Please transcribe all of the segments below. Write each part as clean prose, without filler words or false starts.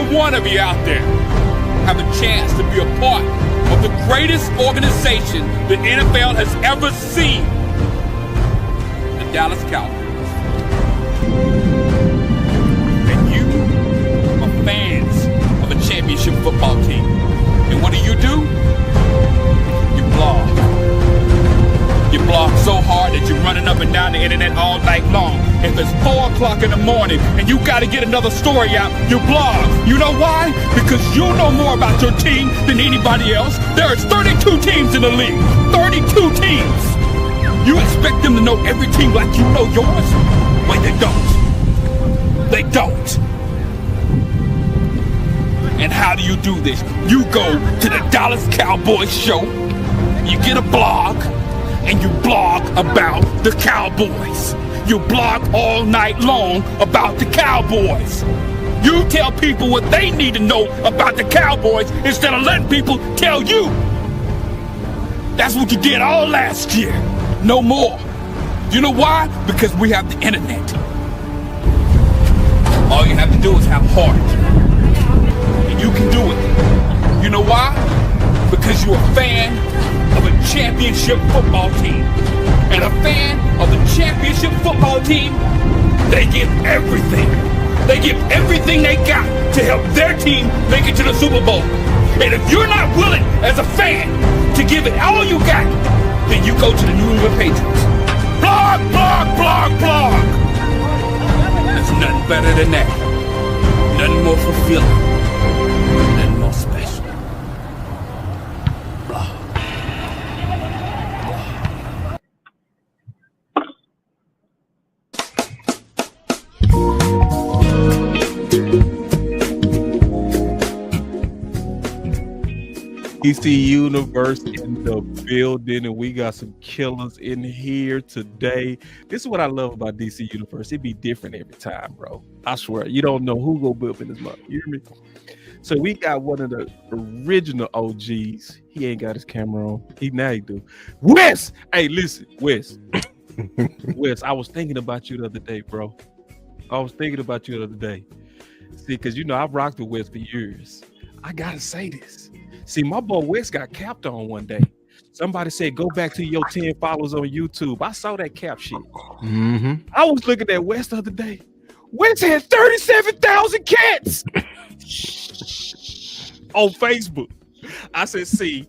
single one of you out there have a chance to be a part of the greatest organization the NFL has ever seen, the Dallas Cowboys. And you are fans of a championship football team. And what do? You blog. You blog so hard that you're running up and down the internet all night long. If it's 4 o'clock in the morning and you got to get another story out, you blog. You know why? Because you know more about your team than anybody else. There is 32 teams in the league. 32 teams. You expect them to know every team like you know yours? Wait, they don't. They don't. And how do you do this? You go to the Dallas Cowboys show, you get a blog, and you blog about the Cowboys. You blog all night long about the Cowboys. You tell people what they need to know about the Cowboys instead of letting people tell you. That's what you did all last year. No more. You know why? Because we have the internet. All you have to do is have heart. And you can do it. You know why? Because you're a fan of a championship football team. And a fan of the championship football team, they give everything. They give everything they got to help their team make it to the Super Bowl. And if you're not willing as a fan to give it all you got, then you go to the New England Patriots. Blog, blog, blog, blog. There's nothing better than that. Nothing more fulfilling. Nothing more special. Blog. DC Universe in the building, and we got some killers in here today. This is what I love about DC Universe. It be different every time, bro. I swear, you don't know who go be up in this month. You hear me? So we got one of the original OGs. He ain't got his camera on. Now he do. Wes! Hey, listen, Wes. Wes, I was thinking about you the other day, bro. I was thinking about you the other day. See, because you know I've rocked with Wes for years. I gotta say this. See, my boy Wes got capped on one day. Somebody said, go back to your 10 followers on YouTube. I saw that cap shit. Mm-hmm. I was looking at Wes the other day. Wes had 37,000 cats on Facebook. I said, see,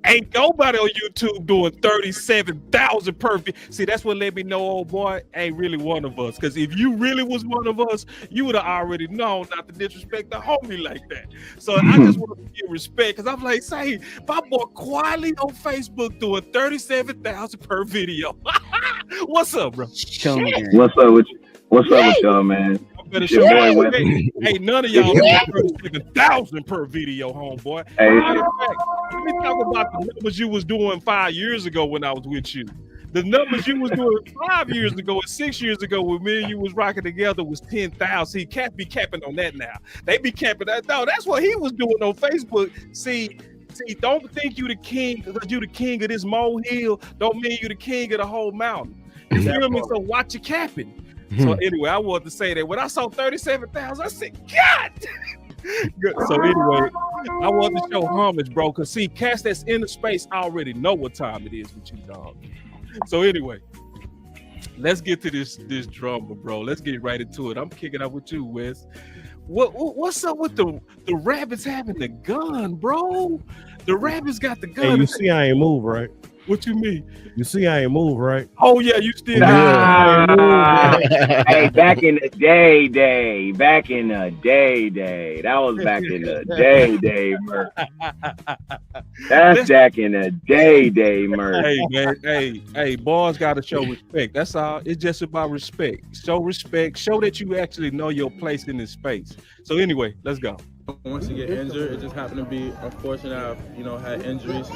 ain't nobody on YouTube doing 37,000 per video. See, that's what let me know, old boy ain't really one of us. Because if you really was one of us, you would have already known not to disrespect the homie like that. So I just want to give respect because I'm like, say, my boy quietly on Facebook doing 37,000 per video. What's up, bro? What's up with you? What's up with y'all, man? Hey, none of y'all 37,000 per video, homeboy. Hey. Let me talk about the numbers you was doing 5 years ago when I was with you. The numbers you was doing 5 years ago and 6 years ago when me and you was rocking together was 10,000. He can't be capping on that now. They be capping that. No, that's what he was doing on Facebook. See, don't think you the king because you the king of this molehill. Don't mean you the king of the whole mountain. You feel me? So watch your capping. So anyway, I wanted to say that when I saw 37,000, I said, God. So anyway, I wanted to show homage, bro, because see, cats that's in the space already know what time it is with you, dog. So anyway, let's get to this drama, bro. Let's get right into it. I'm kicking up with you, Wes. What's up with the rabbits having the gun, bro? The rabbits got the gun. Hey, you see I ain't move, right? What you mean? You see I ain't move, right? Oh yeah, you still Hey, back in the day. That was back in the day, Murph. That's back in the day, Murph. Hey, man, hey, boys gotta show respect. That's all. It's just about respect. Show respect. Show that you actually know your place in this space. So anyway, let's go. Once you get injured, it just happened to be unfortunate. I've, had injuries.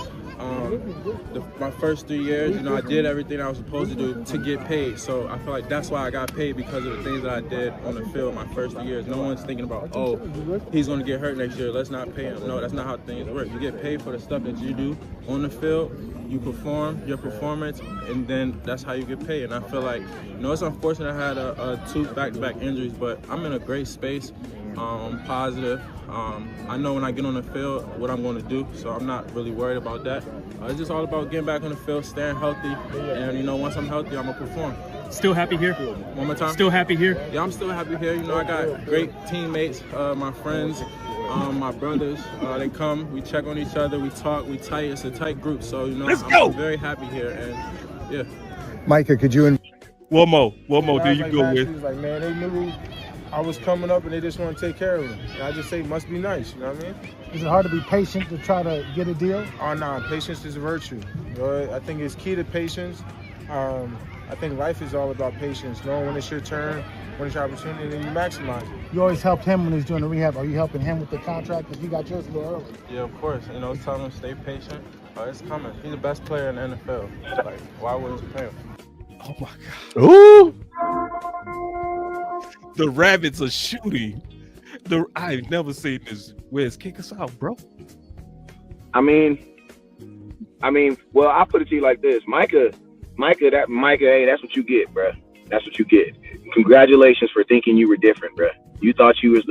My first 3 years, I did everything I was supposed to do to get paid. So I feel like that's why I got paid, because of the things that I did on the field my first 3 years. No one's thinking about, oh, he's going to get hurt next year, let's not pay him. No, that's not how things work. You get paid for the stuff that you do on the field. You perform your performance, and then that's how you get paid. And I feel like, it's unfortunate I had 2 back-to-back injuries, but I'm in a great space. I'm positive. I know when I get on the field what I'm going to do, so I'm not really worried about that. It's just all about getting back on the field, staying healthy, and, you know, once I'm healthy, I'm going to perform. Still happy here? One more time? Still happy here? Yeah, I'm still happy here. You know, I got great teammates, my friends, my brothers. They come, we check on each other, we talk, we tight. It's a tight group, so, you know, I'm very happy here, and, yeah. Micah, could you... One more do you go with? He was like, man, they knew I was coming up and they just want to take care of him. And I just say, must be nice, you know what I mean? Is it hard to be patient to try to get a deal? Oh, nah, patience is a virtue. You know, I think it's key to patience. I think life is all about patience, knowing when it's your turn, when it's your opportunity, and then you maximize it. You always helped him when he's doing the rehab. Are you helping him with the contract? Because you got yours a little early. Yeah, of course. You know, telling him stay patient. It's coming. He's the best player in the NFL. Like, why wouldn't you pay him? Oh my God. Ooh. The Rabbits are shooting. I've never seen this. Wes, kick us out, bro. I mean, well, I'll put it to you like this. Micah, hey, that's what you get, bro. That's what you get. Congratulations for thinking you were different, bro. You thought you were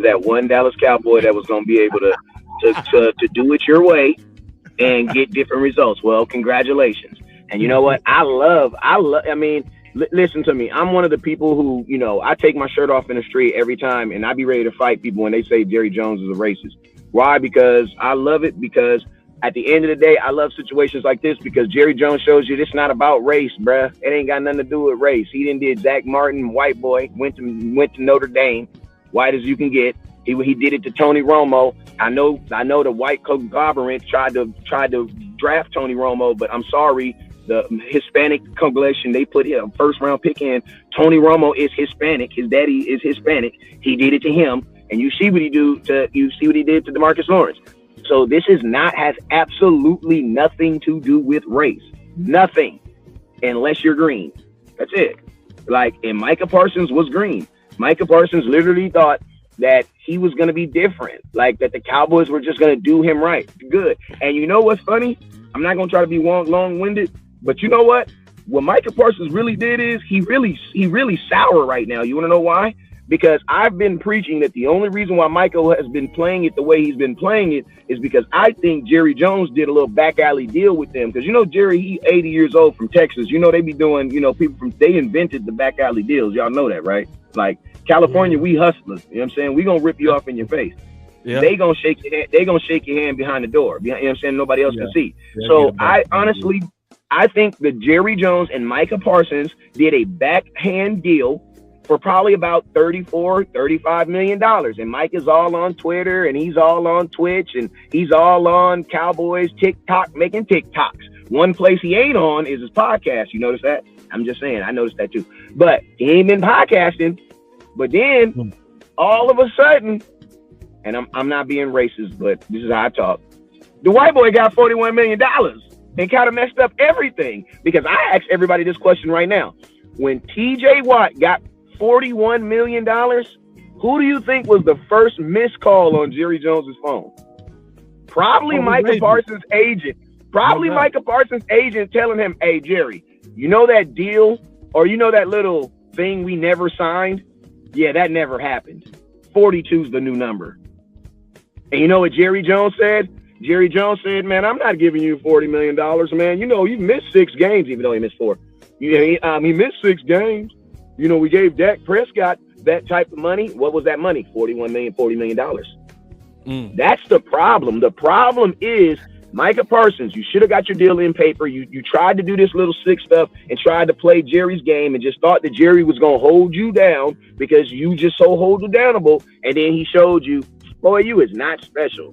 that one Dallas Cowboy that was going to be able to do it your way and get different results. Well, congratulations. And you know what? Listen to me. I'm one of the people who, you know, I take my shirt off in the street every time and I be ready to fight people when they say Jerry Jones is a racist. Why? Because I love it, because at the end of the day, I love situations like this because Jerry Jones shows you it's not about race, bruh. It ain't got nothing to do with race. He didn't did Zach Martin, white boy, went to Notre Dame, white as you can get. He did it to Tony Romo. I know the white conglomerate tried to draft Tony Romo, but I'm sorry. The Hispanic congregation, they put a first round pick in. Tony Romo is Hispanic. His daddy is Hispanic. He did it to him, and you see what he did to DeMarcus Lawrence. So this has absolutely nothing to do with race. Nothing, unless you're green. That's it. And Micah Parsons was green. Micah Parsons literally thought that he was going to be different, that the Cowboys were just going to do him right. Good. And you know what's funny? I'm not going to try to be long-winded. But you know what? What Micah Parsons really did is he really sour right now. You want to know why? Because I've been preaching that the only reason why Micah has been playing it the way he's been playing it is because I think Jerry Jones did a little back alley deal with them. Because, you know, Jerry, he 80 years old from Texas. You know, they be doing, you know, they invented the back alley deals. Y'all know that, right? Like California, we hustlers. You know what I'm saying? We going to rip you off in your face. Yeah. They gonna shake your hand. They gonna shake your hand behind the door. You know what I'm saying? Nobody else can see. So I think that Jerry Jones and Micah Parsons did a backhand deal for probably about $34-35 million. And Mike is all on Twitter and he's all on Twitch and he's all on Cowboys TikTok making TikToks. One place he ain't on is his podcast. You notice that? I'm just saying, I noticed that too. But he ain't been podcasting. But then all of a sudden, and I'm not being racist, but this is how I talk. The white boy got $41 million and kind of messed up everything. Because I ask everybody this question right now. When TJ Watt got $41 million, who do you think was the first missed call on Jerry Jones's phone? Probably Micah Parsons' agent. Micah Parsons' agent telling him, hey, Jerry, you know that deal or you know that little thing we never signed? Yeah, that never happened. 42's the new number. And you know what Jerry Jones said? Jerry Jones said, man, I'm not giving you $40 million, man. You know, you missed 6 games, even though he missed 4. He missed 6 games. You know, we gave Dak Prescott that type of money. What was that money? $40 million. That's the problem. The problem is Micah Parsons, you should have got your deal in paper. You tried to do this little sick stuff and tried to play Jerry's game and just thought that Jerry was going to hold you down because you just so hold-downable. And then he showed you, boy, you is not special.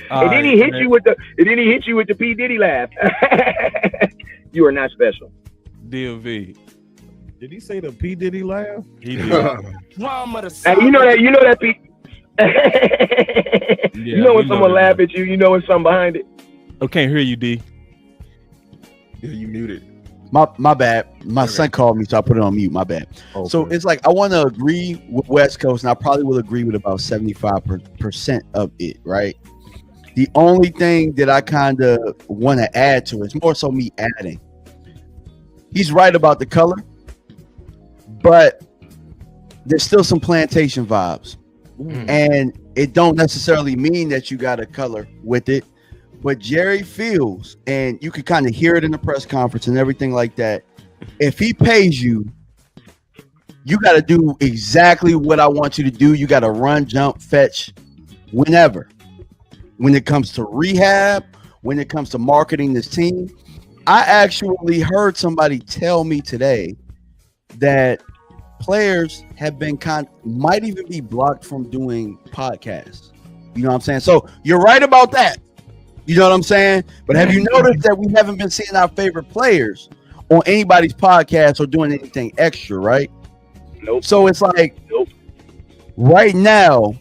And then he hit you with the P. Diddy laugh. You are not special. DMV. Did he say the P. Diddy laugh? He did. Hey, you know that P. You know when someone laugh at you, you know when something behind it. I can't hear you, D. Yeah, you muted. My bad. My son called me, so I put it on mute. My bad. Okay. So it's like I want to agree with West Coast, and I probably will agree with about 75% of it, right? The only thing that I kind of want to add to it, it's more so me adding. He's right about the color, but there's still some plantation vibes. And it don't necessarily mean that you got a color with it, but Jerry feels, and you can kind of hear it in the press conference and everything like that. If he pays you, you got to do exactly what I want you to do. You got to run, jump, fetch, whenever. When it comes to rehab, when it comes to marketing this team, I actually heard somebody tell me today that players have been might even be blocked from doing podcasts. You know what I'm saying? So you're right about that. You know what I'm saying? But have you noticed that we haven't been seeing our favorite players on anybody's podcast or doing anything extra, right? Nope. So it's like, right now,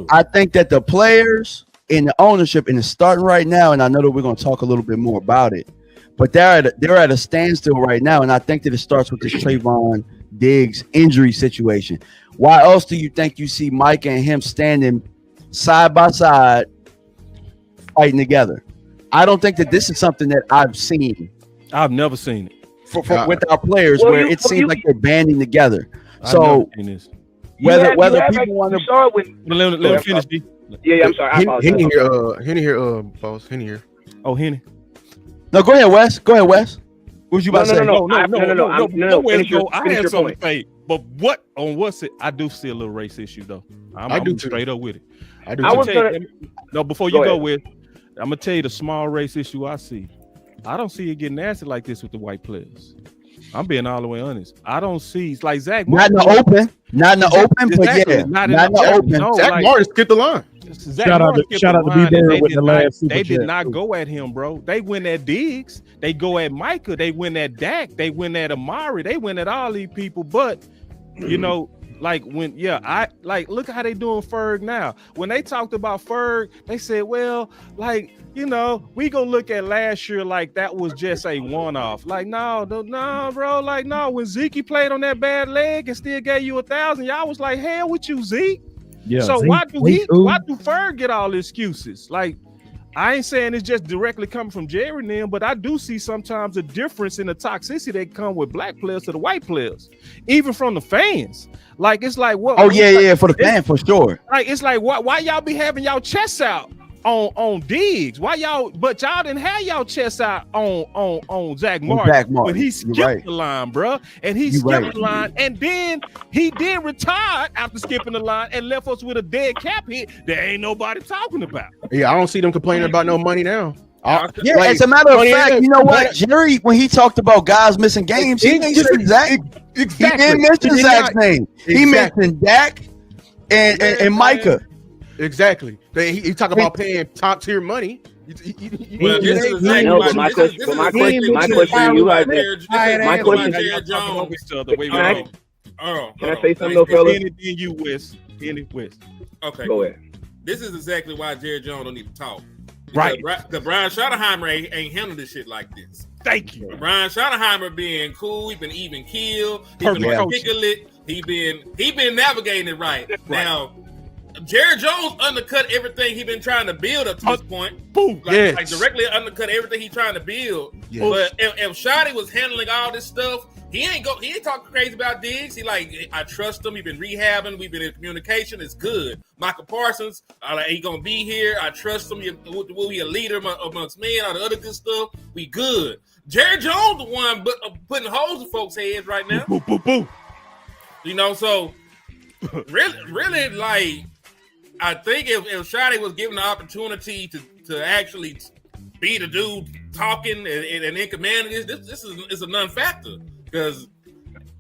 I think that the players in the ownership, and it's starting right now, and I know that we're going to talk a little bit more about it, but they're at a standstill right now, and I think that it starts with this Trayvon Diggs injury situation. Why else do you think you see Mike and him standing side by side fighting together? I don't think that this is something that I've seen. I've never seen it with our players where it seems like they're banding together. So whether people want to start with, let him finish. D. Yeah, I'm sorry. Henny here, boss. Henny here. Oh, Henny. No, go ahead, Wes. What was you about to say? No. I had something to say, but what's it? I do see a little race issue though. I do straight up with it. I do. No, before you go with, I'm gonna tell you the small race issue I see. I don't see it getting nasty like this with the white players. I'm being all the way honest. I don't see it's like Zach Martin. Not in the open, but yeah, not in the open. No, Zach Martin skipped the line. Shout out to B-Bird with the last Super They did Chat. not go at him, bro. They went at Diggs. They go at Micah. They went at Dak. They went at Amari. They went at all these people. But, you know, like when, look at how they doing Ferg now. When they talked about Ferg, they said, well, like, you know, we go look at last year like that was just a one-off. Like, no, bro. Like, no, when Zeke played on that bad leg and still gave you 1,000, y'all was like, hell with you, Zeke. Yeah, so Zeke, why do Ferg get all the excuses? Like, I ain't saying it's just directly coming from Jerry and them, but I do see sometimes a difference in the toxicity that come with black players to the white players, even from the fans. Like, it's like, what? Oh yeah, for the fan, for sure. Like, it's like, why y'all be having y'all chests out on Diggs? Why y'all? But y'all didn't have y'all chests out on Zach Martin. When he skipped the line, bro, and he skipped the line, and then he did retire after skipping the line and left us with a dead cap hit that ain't nobody talking about. Yeah, I don't see them complaining about no money now. As a matter of fact, you know what, Jerry, when he talked about guys missing games, he didn't say Zach. He didn't mention Zach's name. He mentioned Dak and Micah. Exactly. He talk about paying top tier money. My question to you guys is, my question is, can I say something though, fellas? Okay. Go ahead. This is exactly why Jerry Jones don't need to talk. Right. Because Brian Schottenheimer ain't handled this shit like this. Thank you. Brian Schottenheimer being cool, he been even keeled, he been articulate, he been navigating it right. Now, Jerry Jones undercut everything he been trying to build up to this point. Boom. Like directly undercut everything he trying to build. Yes. But if Shotty was handling all this stuff, he ain't talking crazy about Diggs. He like, I trust him. He been rehabbing. We've been in communication. It's good. Michael Parsons, he gonna be here. I trust him. Will be a leader amongst men? All the other good stuff. We good. Jerry Jones the one putting holes in folks' heads right now. Boom, boom, boom. You know, so really, like, I think if Shotty was given the opportunity to actually be the dude talking and in command of this is a non-factor. Because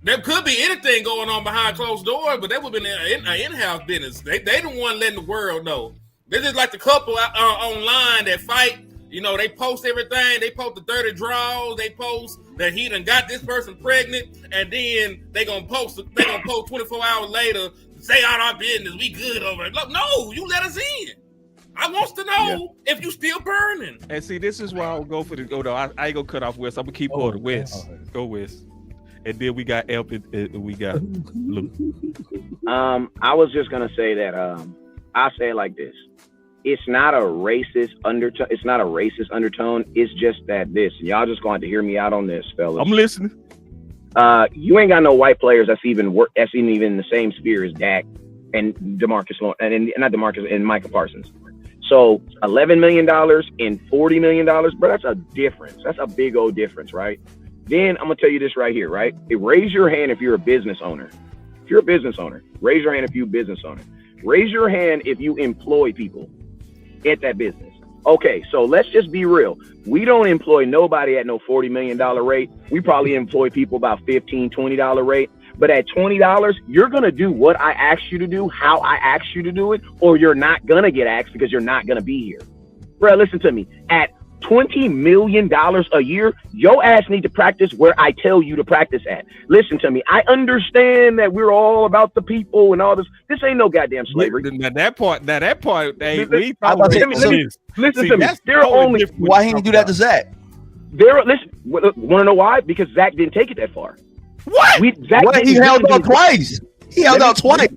there could be anything going on behind closed doors, but that would have been an in-house business. They the one letting the world know. They're just like the couple online that fight. You know, they post everything. They post the 30 draws. They post that he done got this person pregnant, and then they gonna post 24 hours later, say out our business. We good over it. Look, no, you let us in. I wants to know if you still burning. And see, this is why I'll go for the go though. I ain't gonna cut off West. I'm gonna keep going to West. Go West. And then we got Elp and we got Luke. I was just gonna say that I'll say it like this. It's not a racist undertone. It's not a racist undertone. It's just that y'all just going to hear me out on this, fellas. I'm listening. You ain't got no white players that's even in the same sphere as Dak and DeMarcus Lawrence, and not DeMarcus, and Micah Parsons. So $11 million and $40 million, bro, that's a difference. That's a big old difference, right? Then I'm gonna tell you this right here, right? Raise your hand if you're a business owner. If you're a business owner, raise your hand if you're a business owner. Raise your hand if you employ people at that business. Okay, so let's just be real. We don't employ nobody at no $40 million rate. We probably employ people about $15, $20 rate. But at $20, you're going to do what I asked you to do, how I asked you to do it, or you're not going to get asked because you're not going to be here. Bro, listen to me. At $20 million a year, your ass need to practice where I tell you to practice at. Listen to me. I understand that we're all about the people and all this. This ain't no goddamn slavery. Now that part, hey, listen to me. There are only why he didn't do that to Zach? Listen, want to know why? Because Zach didn't take it that far. What? He held out twice. He held out twice.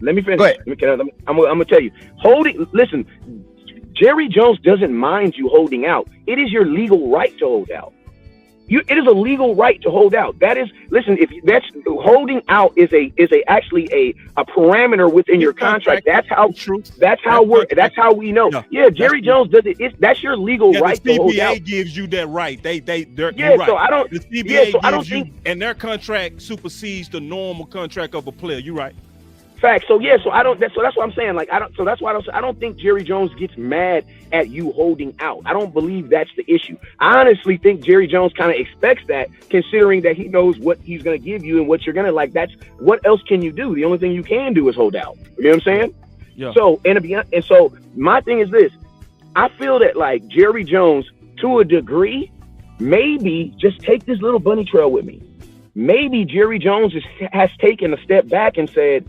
Let me finish. I'm gonna tell you. Listen. Jerry Jones doesn't mind you holding out. It is your legal right to hold out. It is a legal right to hold out. That is, listen, if that's holding out is actually a parameter within your contract. That's how we know. Yeah, Jerry Jones does it. That's your legal right to hold out. The CBA gives you that right. Yeah, right. so I don't. The CBA gives you, and their contract supersedes the normal contract of a player. You're right. Fact. So yeah. So I don't. That's what I'm saying. Like I don't. So that's why I don't think Jerry Jones gets mad at you holding out. I don't believe that's the issue. I honestly think Jerry Jones kind of expects that, considering that he knows what he's going to give you and what you're going to like. That's what else can you do? The only thing you can do is hold out. You know what I'm saying? Yeah. So and so my thing is this. I feel that like Jerry Jones, to a degree, maybe just take this little bunny trail with me. Maybe Jerry Jones has taken a step back and said,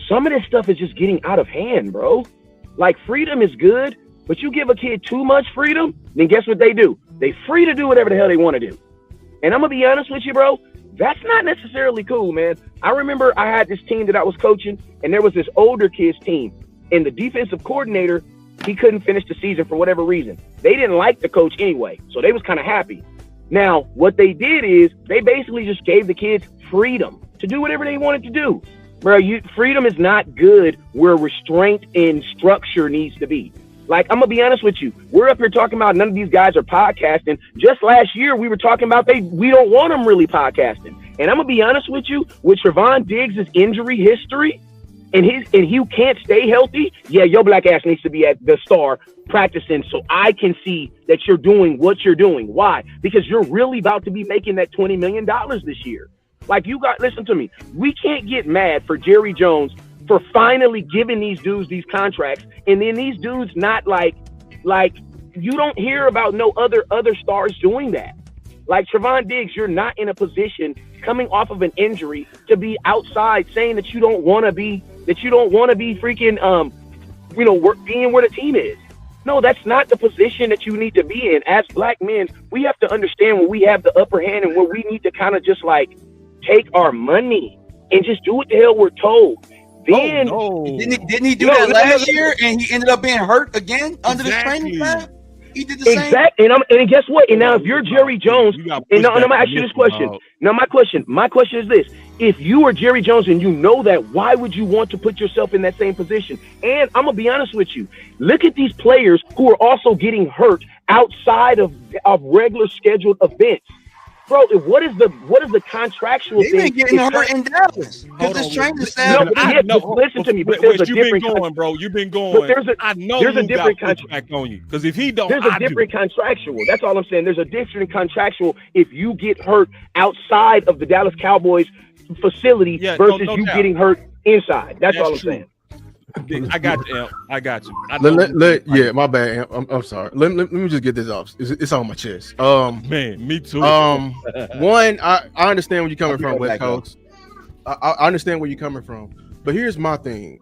some of this stuff is just getting out of hand, bro. Like, freedom is good, but you give a kid too much freedom, then guess what they do? They free to do whatever the hell they want to do. And I'm going to be honest with you, bro, that's not necessarily cool, man. I remember I had this team that I was coaching, and there was this older kids team, and the defensive coordinator, he couldn't finish the season for whatever reason. They didn't like the coach anyway, so they was kind of happy. Now, what they did is they basically just gave the kids freedom to do whatever they wanted to do. Bro, freedom is not good where restraint and structure needs to be. Like, I'm going to be honest with you. We're up here talking about none of these guys are podcasting. Just last year, we were talking about we don't want them really podcasting. And I'm going to be honest with you, with Trevon Diggs' injury history and he can't stay healthy, yeah, your black ass needs to be at the Star practicing so I can see that you're doing what you're doing. Why? Because you're really about to be making that $20 million this year. Like, listen to me. We can't get mad for Jerry Jones for finally giving these dudes these contracts, and then these dudes not like you don't hear about no other stars doing that. Like Trevon Diggs, you're not in a position coming off of an injury to be outside saying that you don't want to be freaking being where the team is. No, that's not the position that you need to be in. As black men, we have to understand when we have the upper hand and where we need to kind of just like take our money and just do what the hell we're told. Then didn't he do that last year and he ended up being hurt again under the training plan? He did the same. Exactly. And guess what? And now if you're Jerry Jones, and I'm gonna ask you this question. Now my question is this: if you are Jerry Jones and you know that, why would you want to put yourself in that same position? And I'm gonna be honest with you. Look at these players who are also getting hurt outside of regular scheduled events. Bro, what is the contractual thing? They've been getting hurt in Dallas because this training staff. Listen to me, but there's a different bro. You've been going. But there's a different contract on you because if he don't, there's a different contractual. That's all I'm saying. There's a different contractual if you get hurt outside of the Dallas Cowboys facility versus you getting hurt inside. That's all I'm saying. I got you. I got you. Yeah, my bad. I'm sorry. Let me just get this off. It's on my chest. Man, me too. One, I understand where you're coming from, West Coast. I understand where you're coming from, but here's my thing.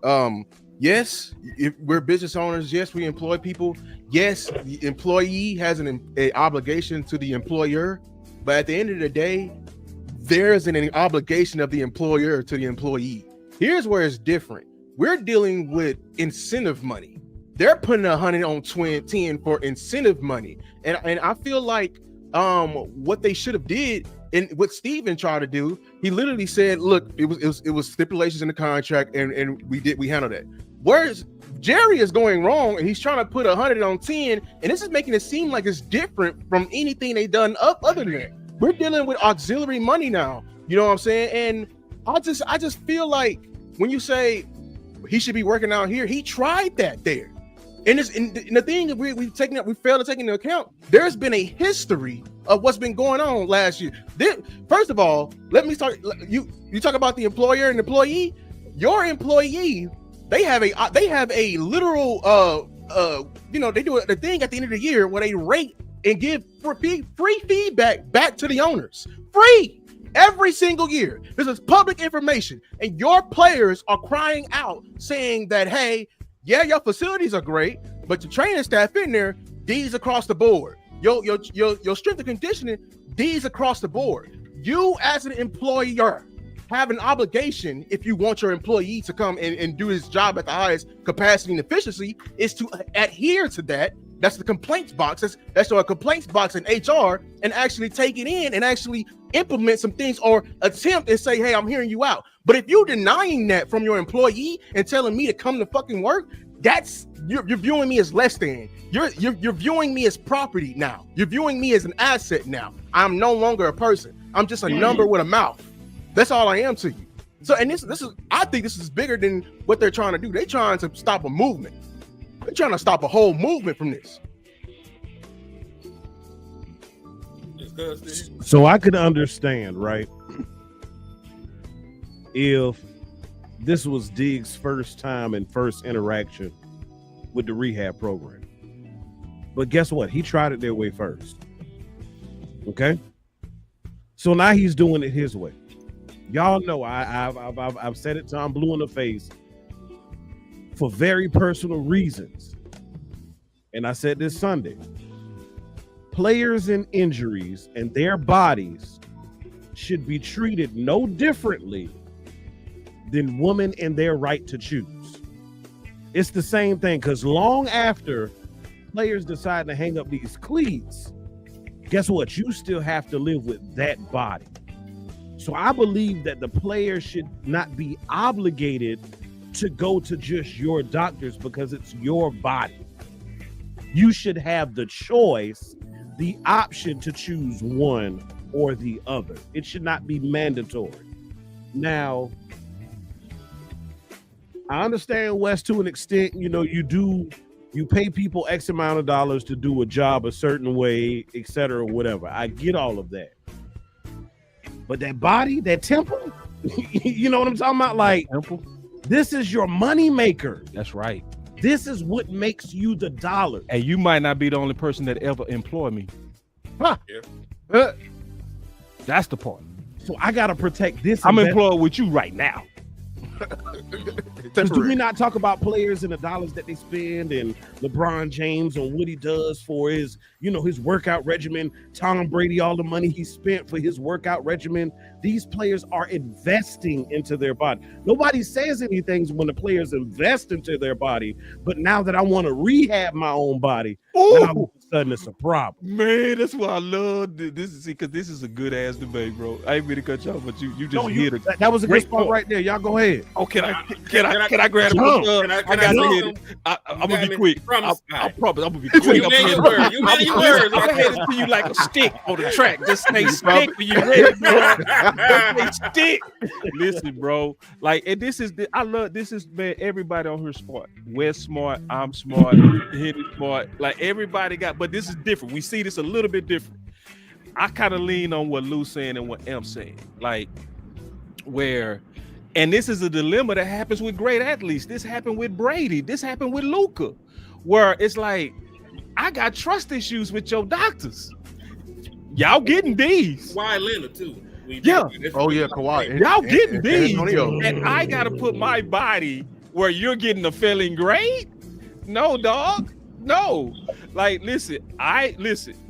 Yes, if we're business owners, yes, we employ people. Yes, the employee has an obligation to the employer, but at the end of the day, there's an obligation of the employer to the employee. Here's where it's different. We're dealing with incentive money. They're putting 100 on 10 for incentive money. And I feel like what they should have did And what Steven tried to do, he literally said, "Look, it was stipulations in the contract, and we handled it." Whereas Jerry is going wrong, and he's trying to put 100 on 10, and this is making it seem like it's different from anything they done other than that. We're dealing with auxiliary money now. You know what I'm saying? And I just feel like when you say he should be working out here, he tried that there. And the thing that we failed to take into account, there's been a history of what's been going on last year. First of all, let me start. You talk about the employer and employee. Your employee, they have a literal they do the thing at the end of the year where they rate and give free feedback back to the owners. Free every single year. This is public information, and your players are crying out saying that, hey, yeah, your facilities are great, but your training staff in there, D's across the board. Your strength and conditioning, D's across the board. You as an employer have an obligation, if you want your employee to come and do his job at the highest capacity and efficiency, is to adhere to that. That's the complaints box. That's a complaints box in HR, and actually take it in and actually implement some things or attempt and say, hey, I'm hearing you out. But if you're denying that from your employee and telling me to come to fucking work, you're viewing me as less than. You're viewing me as property now. You're viewing me as an asset now. I'm no longer a person. I'm just a number with a mouth. That's all I am to you. So, and this is, I think this is bigger than what they're trying to do. They're trying to stop a movement. They're trying to stop a whole movement from this. So I could understand, right? If this was Diggs' first time and first interaction with the rehab program. But guess what? He tried it their way first. Okay? So now he's doing it his way. Y'all know I've said it till I'm blue in the face for very personal reasons. And I said this Sunday. Players in injuries and their bodies should be treated no differently than women in their right to choose. It's the same thing, because long after players decide to hang up these cleats, guess what? You still have to live with that body. So I believe that the player should not be obligated to go to just your doctors because it's your body. You should have the choice, the option to choose one or the other. It should not be mandatory. Now, I understand, Wes, to an extent, you pay people X amount of dollars to do a job a certain way, et cetera, whatever. I get all of that. But that body, that temple, you know what I'm talking about? Like, temple. This is your money maker. That's right. This is what makes you the dollar. And you might not be the only person that ever employed me. Huh. Yeah. That's the part. So I got to protect this. I'm employed with you right now. Do we not talk about players and the dollars that they spend, and LeBron James and what he does for his, his workout regimen, Tom Brady, all the money he spent for his workout regimen? These players are investing into their body. Nobody says anything when the players invest into their body, but now that I want to rehab my own body, now all of a sudden it's a problem. Man, that's why I love this, because this is a good ass debate, bro. I ain't mean to cut you off, but you just hit it. That was a good spot right there. Y'all go ahead. Oh, can I grab him? I'm gonna be quick. I promise. I'm gonna be quick. You made words. I'm gonna hand it to you like a stick on the track. Just stay stick when you ready, bro. Just stay stick. Listen, bro. Like, and I love this is, man. Everybody on here smart. We're smart. I'm smart. Hit it smart. Like, everybody got, but this is different. We see this a little bit different. I kind of lean on what Lou's saying and what M's saying. Like, where. And this is a dilemma that happens with great athletes. This happened with Brady. This happened with Luka, where it's like, I got trust issues with your doctors. Y'all getting these. Kawhi Leonard too. Kawhi. Y'all getting these. And I got to put my body where you're getting a failing grade? No, dog. No. Like, listen.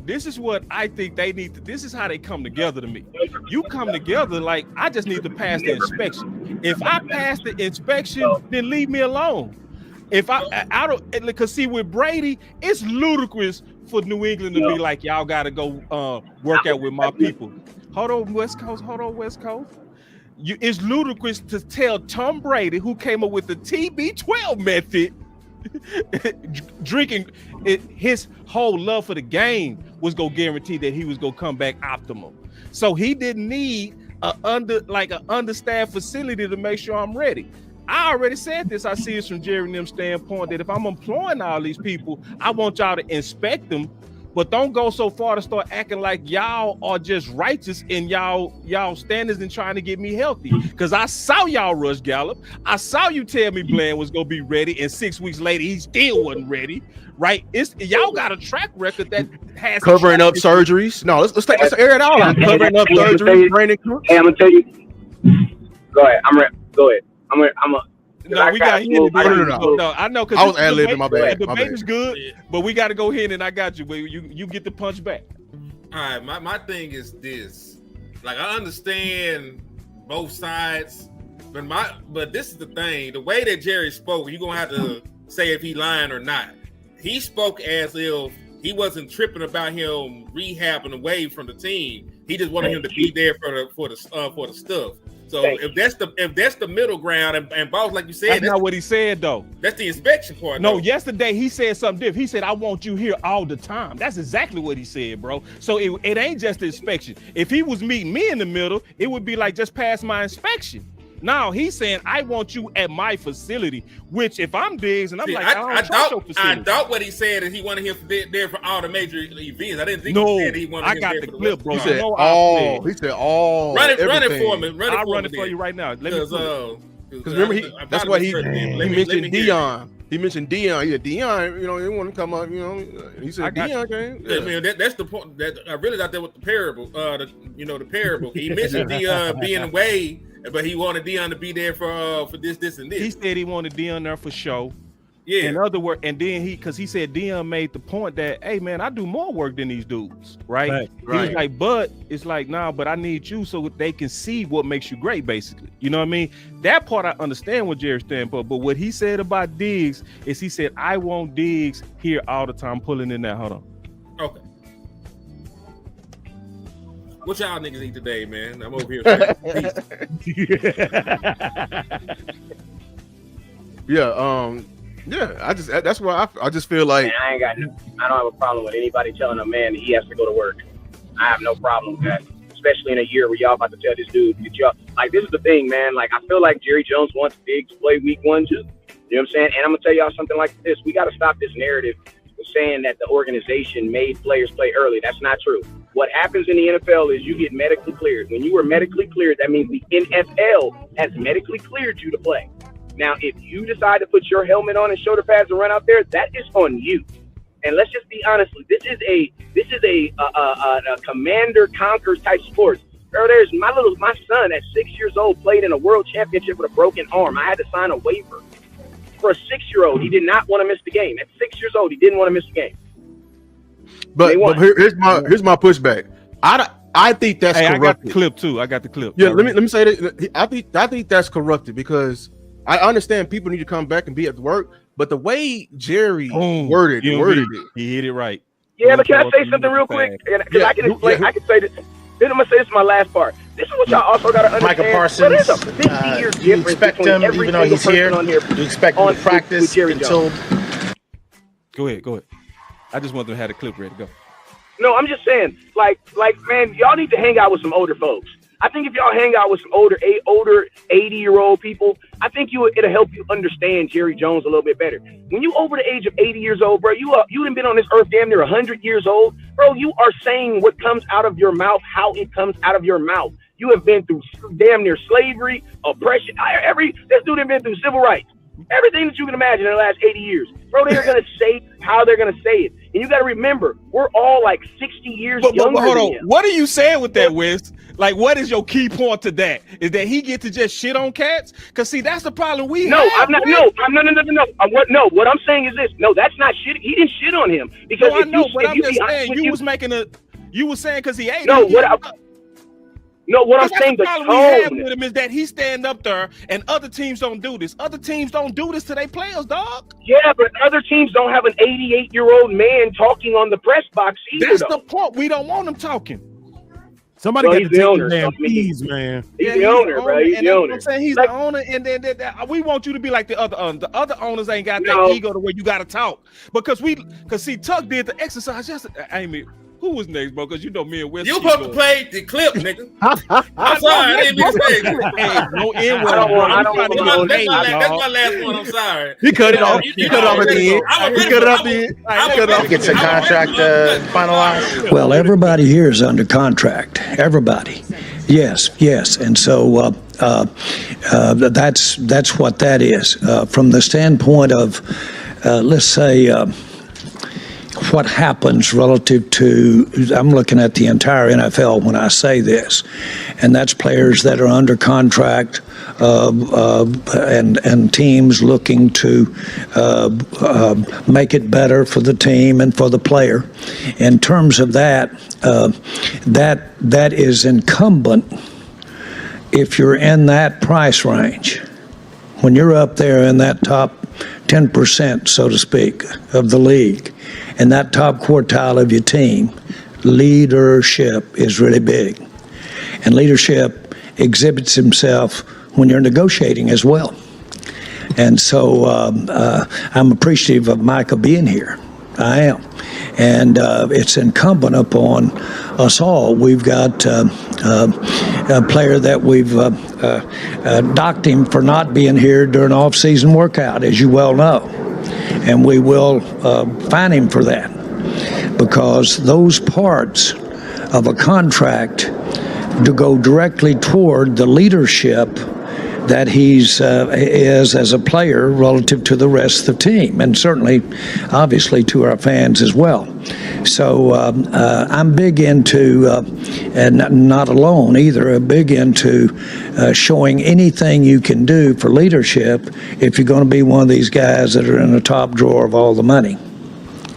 This is what I think they need to. This is how they come together to me. You come together like, I just need to pass the inspection. If I pass the inspection, then leave me alone. If I don't, because see, with Brady, it's ludicrous for New England to be like, y'all got to go work out with my people. Hold on, West Coast. It's ludicrous to tell Tom Brady, who came up with the TB12 method, drinking it, his whole love for the game was gonna guarantee that he was gonna come back optimal. So he didn't need an understaffed facility to make sure I'm ready. I already said this. I see it from Jerry and them standpoint that if I'm employing all these people, I want y'all to inspect them, but don't go so far to start acting like y'all are just righteous in y'all standards and trying to get me healthy. Because I saw y'all rush Gallup. I saw you tell me Bland was gonna be ready, and 6 weeks later he still wasn't ready. Right? Y'all got a track record that has covering up surgeries. No, let's air it out. Covering up surgeries. Brandon Cooks. Hey, I'm gonna tell you. Go ahead. Go ahead. No, we got hit. No, I know because I was ad-libbing. My bad. The debate is good, but we got to go ahead and I got you. But you get the punch back. All right, my thing is this. Like, I understand both sides, but this is the thing. The way that Jerry spoke, you're gonna have to say if he lying or not. He spoke as if he wasn't tripping about him rehabbing away from the team. He just wanted him to be there for the stuff. So if that's the middle ground, and boss, like you said, that's not what he said though. That's the inspection part. No, yesterday he said something different. He said, "I want you here all the time." That's exactly what he said, bro. So it ain't just the inspection. If he was meeting me in the middle, it would be like just pass my inspection. Now he's saying, "I want you at my facility," which if I'm Diggs and I'm like, I thought what he said is he wanted him there for all the major events. I didn't think he said he wanted him got there the for clip, bro. He said all. He said all. Run it for me. I'll run it for you right now. Because remember, that's why he mentioned Dion. He mentioned Dion. Yeah, Dion. You know, he want to come up. You know, he said Dion came. Yeah. I mean, that's the point. That I really thought that was the parable. The parable. He mentioned Dion being away, but he wanted Dion to be there for this, and this. He said he wanted Dion there for show. Yeah. In other words, and then because he said Dion made the point that, hey man, I do more work than these dudes, right? He was like, but it's like, nah, but I need you so they can see what makes you great, basically. You know what I mean? That part I understand what Jerry's standing for, but what he said about Diggs is he said, I want Diggs here all the time, pulling in that. Hold on. Okay. What y'all niggas eat today, man? I'm over here. Yeah, that's why I just feel like I don't have a problem with anybody telling a man that he has to go to work. I have no problem with that, especially in a year where y'all about to tell this dude, this is the thing, man. Like, I feel like Jerry Jones wants Diggs to play week 1 too. You know what I'm saying? And I'm gonna tell y'all something like this: we got to stop this narrative of saying that the organization made players play early. That's not true. What happens in the NFL is you get medically cleared. When you are medically cleared, that means the NFL has medically cleared you to play. Now, if you decide to put your helmet on and shoulder pads and run out there, that is on you. And let's just be honest, this is a commander conquer type sport. Girl, there's my son at 6 years old played in a world championship with a broken arm. I had to sign a waiver for a 6-year-old. He did not want to miss the game. At 6 years old, he didn't want to miss the game. But here's my pushback. I think that's corrupted. I got the clip too. I got the clip. Yeah, let me say that. I think that's corrupted because I understand people need to come back and be at work, but the way Jerry worded it, he hit it right. Yeah, but can I say something real quick? Because I can explain. I can say this. Then I'm gonna say this is my last part. This is what y'all also gotta understand. Michael Parsons, there's a 50-year difference. You expect him, even though he's here, you expect him to practice until. Go ahead. I just want them to have the clip ready to go. No, I'm just saying, like, man, y'all need to hang out with some older folks. I think if y'all hang out with some older 80-year-old people, I think it'll help you understand Jerry Jones a little bit better. When you over the age of 80 years old, bro, you done been on this earth damn near 100 years old, bro. You are saying what comes out of your mouth, how it comes out of your mouth. You have been through damn near slavery, oppression. This dude has been through civil rights. Everything that you can imagine in the last 80 years. Bro, they're going to say how they're going to say it. And you got to remember, we're all like 60 years younger hold on. than him. What are you saying with that, Wiz? Like, what is your key point to that? Is that he get to just shit on cats? Because, see, that's the problem we have. No. What I'm saying is this. No, that's not shit. He didn't shit on him. Because I'm just saying, you were saying because he ate him. What I'm saying, the problem we have with him is that he stand up there, and other teams don't do this. Other teams don't do this to their players, dog. Yeah, but other teams don't have an 88-year-old man talking on the press box either. That's the point. We don't want him talking. Somebody Well, got to he's the take owner, the damn so I mean, fees, man. He's the owner, bro. He's and the that's what owner. I'm saying. He's Like, the owner, and then we want you to be like the other owners. The other owners ain't got No. that ego to where you got to talk because see, Tuck did the exercise yesterday. Amy, who was next, bro? Because you know me and West. You supposed to play the clip, nigga. I'm sorry, I didn't mean to say it. Hey, no N word. I don't want That's my last one. I'm sorry. He cut it off. He cut it off at the end. He cut it off the end. He cut it off. Gets a contract finalized. Well, everybody here is under contract. Everybody. Yes, and so that's what that is. From the standpoint of, let's say, what happens relative to, I'm looking at the entire NFL when I say this, and that's players that are under contract and teams looking to make it better for the team and for the player. In terms of that, that is incumbent if you're in that price range. When you're up there in that top 10%, so to speak, of the league, and that top quartile of your team, leadership is really big. And leadership exhibits himself when you're negotiating as well. And so I'm appreciative of Micah being here. I am. And it's incumbent upon us all. We've got a player that we've docked him for not being here during off-season workout, as you well know. And we will fine him for that, because those parts of a contract to go directly toward the leadership that he's is as a player relative to the rest of the team, and certainly, obviously, to our fans as well. So I'm big into, and not alone either, big into showing anything you can do for leadership if you're going to be one of these guys that are in the top drawer of all the money.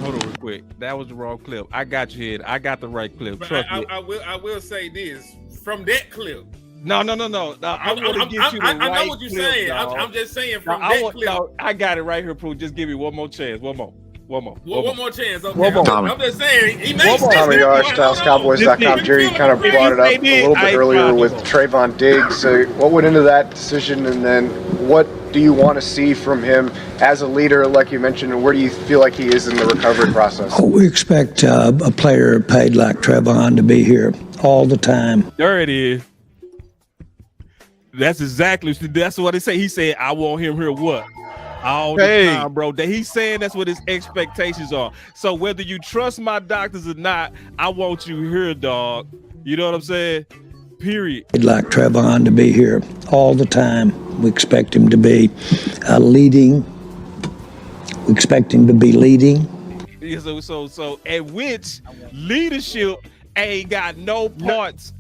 Hold on real quick. That was the wrong clip. I got you here. I got the right clip. Trust me. I will say this from that clip. No. I want to get you the right I know what you're clip, saying. dog. I'm just saying from that clip. No, I got it right here, Prue. Just give me one more chance. One more chance. Okay. I'm just saying. He makes sense. Tommy Arch, DallasCowboys.com. Jerry, you kind of brought it up a little bit earlier with Trayvon Diggs. So what went into that decision, and then what do you want to see from him as a leader, like you mentioned, and where do you feel like he is in the recovery process? Oh, we expect a player paid like Trayvon to be here all the time. There it is. That's what he said. He said, I want him here what? All the time, bro. That he's saying that's what his expectations are. So whether you trust my doctors or not, I want you here, dog. You know what I'm saying? Period. We'd like Trayvon to be here all the time. We expect him to be leading. We expect him to be leading. Yeah, so at which leadership ain't got no parts.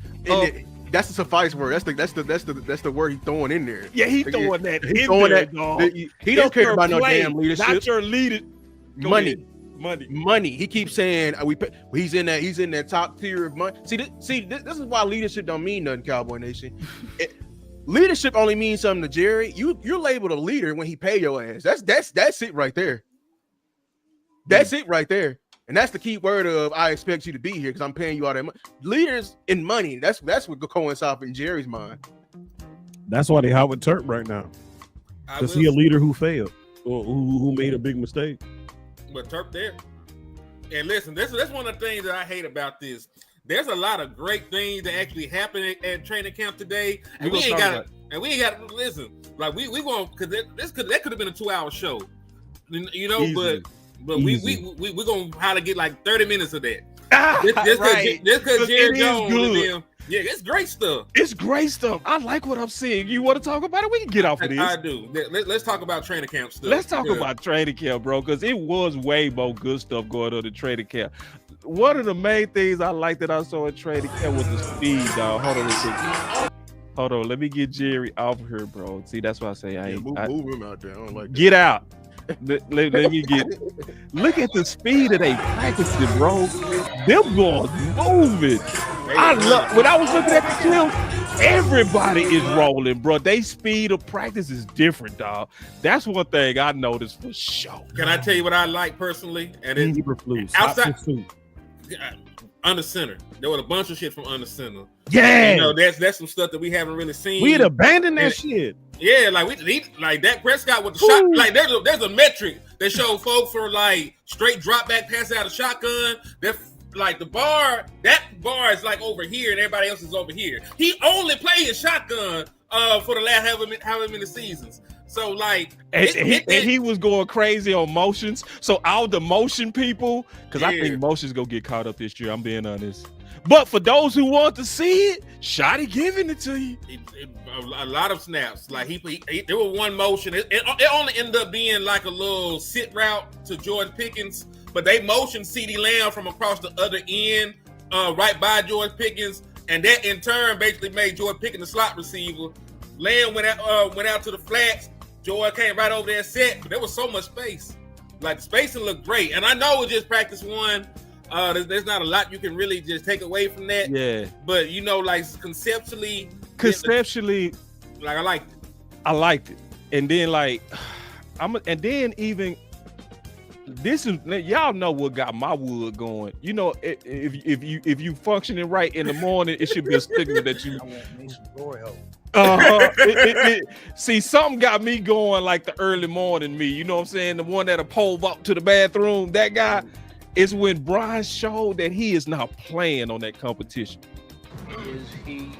That's the suffice word. That's the word he's throwing in there. Yeah, he's throwing that He's in throwing there, that, dog. He don't care about no damn leadership. Not your leader. Money. He keeps saying he's in that top tier of money. See, this is why leadership don't mean nothing, Cowboy Nation. Leadership only means something to Jerry. You're labeled a leader when he pay your ass. That's it right there. That's it right there. And that's the key word of I expect you to be here because I'm paying you all that money. Leaders in money. That's what coincides in Jerry's mind. That's why they Howard Turk right now. Because he a leader who failed or who made a big mistake. But Turk there. And listen, that's one of the things that I hate about this. There's a lot of great things that actually happen at training camp today, and we ain't got to listen. Like we won't, because that could have been a 2-hour show, you know. Easy. But we're gonna probably get like 30 minutes of that. Right. This because Jerry Jones and them. Yeah, it's great stuff. It's great stuff. I like what I'm seeing. You want to talk about it? We can get off of this. I do. Let's talk about training camp stuff. Let's talk about training camp, bro, because it was way more good stuff going on in training camp. One of the main things I liked that I saw in training camp was the speed, dog. Hold on, let me get Jerry off here, bro. See, that's why I say move him out there. I don't like that. Get out. Let me get it. Look at the speed that they practicing, bro. Them boys moving. When I was looking at the film, everybody is rolling, bro. They speed of practice is different, dog. That's one thing I noticed for sure. Can I tell you what I like personally? And it's outside under center. There was a bunch of shit from under center. Yeah, You know, that's some stuff that we haven't really seen. we'd abandon that shit. Yeah, like like Dak Prescott with the shot. Like there's a metric that shows folks for like straight drop back pass out of shotgun. That like that bar is like over here and everybody else is over here. He only played shotgun for the last however many seasons. So like, and he was going crazy on motions. So all the motion people, because I think motions gonna get caught up this year. I'm being honest. But for those who want to see it, Shotty giving it to you. A lot of snaps. Like there was one motion. It only ended up being like a little sit route to George Pickens, but they motioned CeeDee Lamb from across the other end, right by George Pickens, and that in turn basically made George Pickens the slot receiver. Lamb went out to the flats. George came right over there and set, but there was so much space. Like the spacing looked great, and I know it's just practice one. There's not a lot you can really just take away from that. Yeah. But you know, like conceptually, like I liked it. And then like even this is, y'all know what got my wood going. You know, if you functioning right in the morning, it should be a signal that you see, something got me going like the early morning me. You know what I'm saying? The one that'll pull up to the bathroom, that guy. Is when Brian showed that he is not playing on that competition. Is he?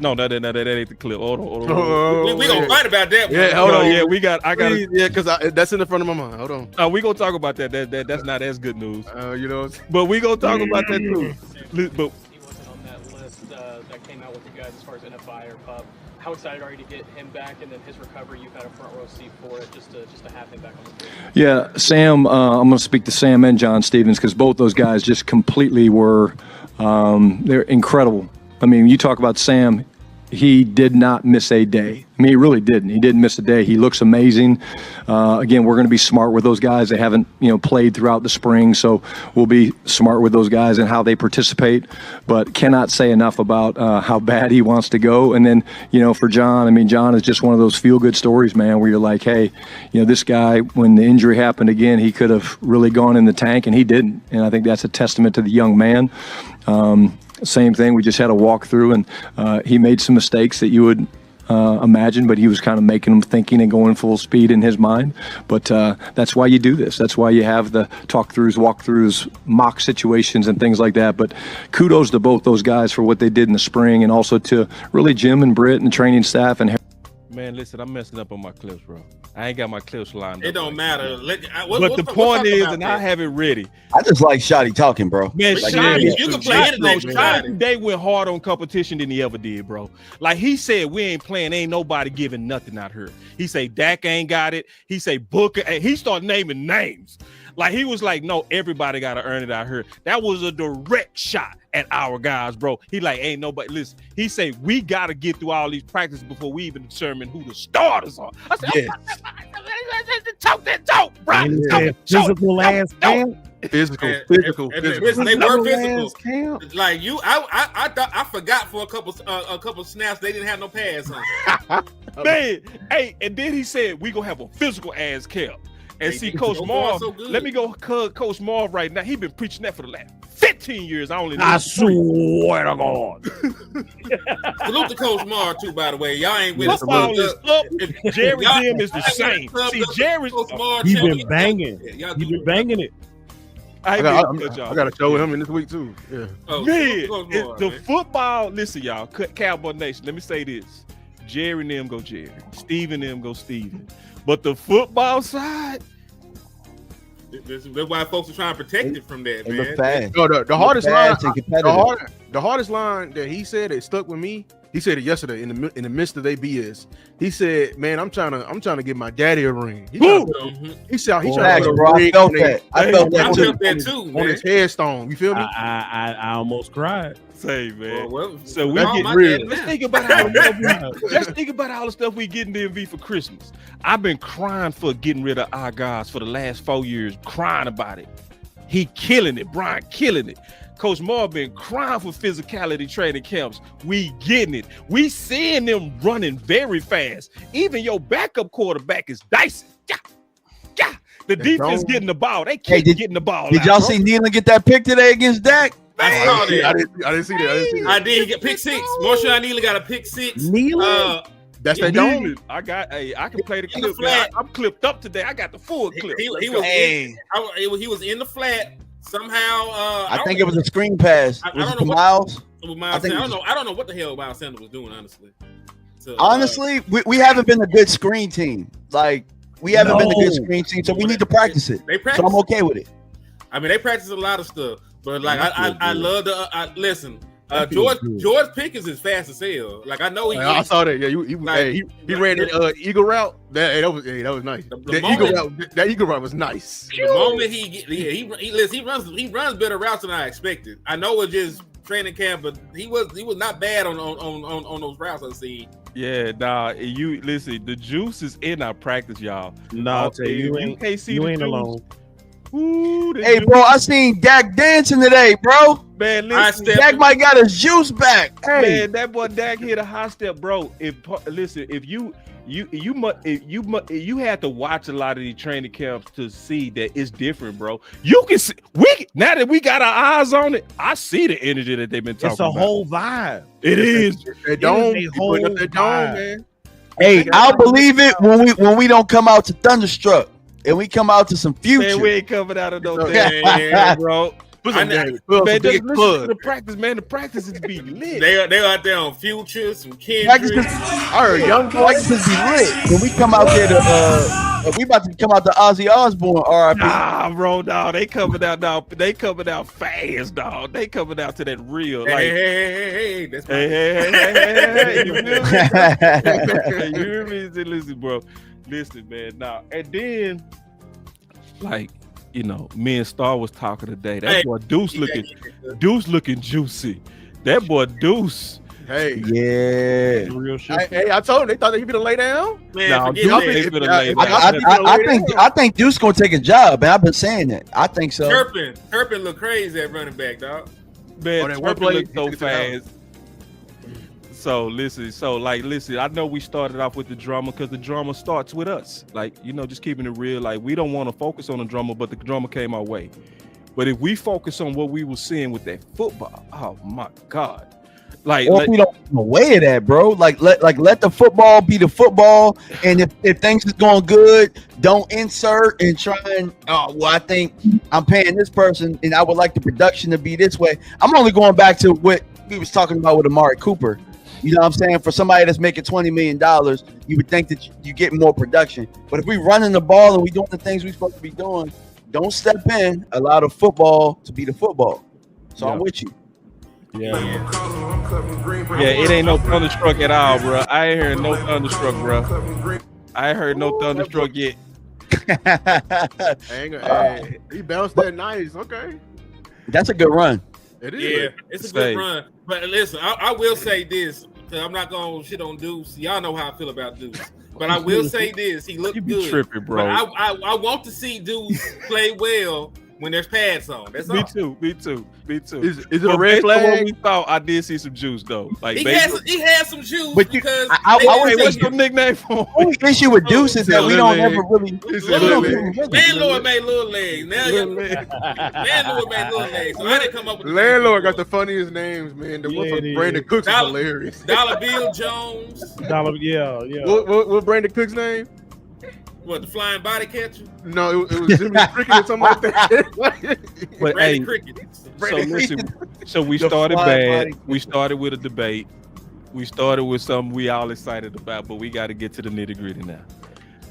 No, that ain't the clip. Hold on. We gonna fight about that. Yeah, hold on. Yeah, I got it. Yeah, because that's in the front of my mind. Hold on. We gonna talk about that. That's not as good news. You know, but we gonna talk about that too. But he wasn't on that list that came out with you guys as far as NFI or PUB. How excited are you to get him back, and then his recovery? You've had a front row seat for it, just to have him back on the field. Yeah, Sam. I'm going to speak to Sam and John Stevens because both those guys just completely were. They're incredible. I mean, you talk about Sam. He did not miss a day. I mean, he really didn't. He didn't miss a day. He looks amazing. Again, we're going to be smart with those guys. They haven't, played throughout the spring, so we'll be smart with those guys and how they participate. But cannot say enough about how bad he wants to go. And then, for John, I mean, John is just one of those feel-good stories, man, where you're like, hey, this guy, when the injury happened again, he could have really gone in the tank, and he didn't. And I think that's a testament to the young man. Same thing. We just had a walkthrough, and he made some mistakes that you would imagine, but he was kind of making them thinking and going full speed in his mind. But that's why you do this. That's why you have the talk-throughs, walkthroughs, mock situations, and things like that. But kudos to both those guys for what they did in the spring, and also to really Jim and Britt and the training staff. And man, listen, I'm messing up on my clips, bro. I ain't got my clips lined up. It don't matter. But the point is, and I have it ready. I just like Shotty talking, bro. Man, like, Shotty, you can play anything. Shotty today went hard on competition than he ever did, bro. Like he said, we ain't playing. Ain't nobody giving nothing out here. He say Dak ain't got it. He say Booker. And he started naming names. Like he was like, no, everybody got to earn it out here. That was a direct shot at our guys, bro. He like, ain't nobody. Listen, he say we got to get through all these practices before we even determine who the starters are. I said, yes. Talk that talk, bro. Physical ass camp. Physical. They were physical. Like you, I thought I forgot for a couple snaps they didn't have no pads on. Man, hey, and then he said we gonna have a physical ass camp. And see, Coach Marv, let me go Coach Marv right now. He been preaching that for the last 15 years. I swear to God. Salute to Coach Marv too, by the way. Y'all ain't with us. Jerry Jim is the same. See, Jerry's he been banging. He been banging it. I got to show him in this week too. Yeah. Man, the football. Listen, y'all, Cowboys Nation. Let me say this: Jerry and them go Jerry. Steven and them go Steven. But the football side, that's why folks are trying to protect it from that, man. The hardest line that he said that stuck with me. He said it yesterday in the midst of their BS. He said, "Man, I'm trying to get my daddy a ring." He said, "He's trying to put a ring on that." I felt that too, on his headstone. You feel me? I almost cried. Say, man. Well, so we get real. Let's think about all the stuff we get in the MV for Christmas. I've been crying for getting rid of our guys for the last 4 years, crying about it. He killing it, Brian killing it. Coach Moore been crying for physicality training camps. We getting it. We seeing them running very fast. Even your backup quarterback is dicing. The defense getting the ball. They keep getting the ball. Did y'all see Nealon get that pick today against Dak? I saw that. I didn't see that. I did. He got pick 6. Marshawn Neely got a pick 6. Neely? That's that dome. I can play the In the clip. flat. I'm clipped up today. I got the full clip. He was in the flat somehow. I think it was a screen pass. I Was don't it know to Miles? I don't know what the hell Miles Sanders was doing, honestly. So, Honestly, we haven't been a good screen team. Like, we haven't been a good screen team, so we need to practice it. They practice. So I'm okay with it. I mean, they practice a lot of stuff, but like I love the listen. George Pickens is fast as hell. Like I know I saw that. Yeah, he ran that eagle route. That was nice. That eagle route was nice. The moment he runs better routes than I expected. I know it's just training camp, but he was not bad on those routes I see. Yeah, you listen. The juice is in our practice, y'all. I'll tell you, you ain't alone. Ooh, hey, bro, I seen Dak dancing today, bro. Man, listen, Dak might got his juice back. Hey, man, that boy Dak hit a high step, bro. If you had to watch a lot of these training camps to see that it's different, bro. You can see now that we got our eyes on it. I see the energy that they've been talking about. It's a whole vibe. It is. That dome, man. Hey, I'll believe it when we don't come out to Thunderstruck and we come out to some Future. Man, we ain't coming out of no thing, bro. Man, just listen to the practice, man. The practice is be lit. They out there on Future, some Kendrick. Young practices be lit. When we come out there to we about to come out to Ozzy Osbourne, RIP. Nah, bro, dog. They coming out now. They coming out fast, dog. They coming out to that real. Like, Hey, that's hey. You hear me? Listen, bro. Listen, man. Now, and then, like, you know, me and Star was talking today. That boy Deuce looking juicy. That boy Deuce. Hey, yeah, real shit. Hey, I told him they thought he gonna lay down. Man, I think Deuce gonna take a job, and I've been saying that. I think so. Turpin look crazy at running back, dog. Man, Turpin look so fast. So listen, I know we started off with the drama because the drama starts with us. Like, you know, just keeping it real. Like, we don't want to focus on the drama, but the drama came our way. But if we focus on what we were seeing with that football, oh my God. Like, we don't away of that, bro. Like let the football be the football. And if things is going good, don't insert and try and I think I'm paying this person and I would like the production to be this way. I'm only going back to what we was talking about with Amari Cooper. You know what I'm saying? For somebody that's making $20 million, you would think that you get more production. But if we running the ball and we doing the things we supposed to be doing, don't step in. Allow the football to be the football. So I'm with you. Yeah, it ain't no Thunderstruck at all, bro. I ain't heard no Thunderstruck, bro. I ain't heard no Thunderstruck yet. He bounced that nice. Okay. That's a good run. It is. Yeah, it's a good run. But listen, I will say this. I'm not gonna shit on Deuce. Y'all know how I feel about Deuce. But I will say this: he looked good. Tripping, bro. But I want to see Deuce play well when there's pads on. That's all. Me too. Is it a red flag? What we thought, I did see some juice though. Like he had some juice, but because what's your nickname for? The issue with Deuce is that we don't ever really. Landlord made little legs. Landlord made little legs. So I didn't come up with Landlord got the funniest names, man. The one from Brandon Cooks is hilarious. Dollar Bill Jones. Yeah. What Brandon Cooks' name? What, the flying body catcher? No, it was Jimmy Cricket or something like that. But hey, Cricket. So listen, so we started bad. We started with a debate. We started with something we all excited about, but we got to get to the nitty gritty now.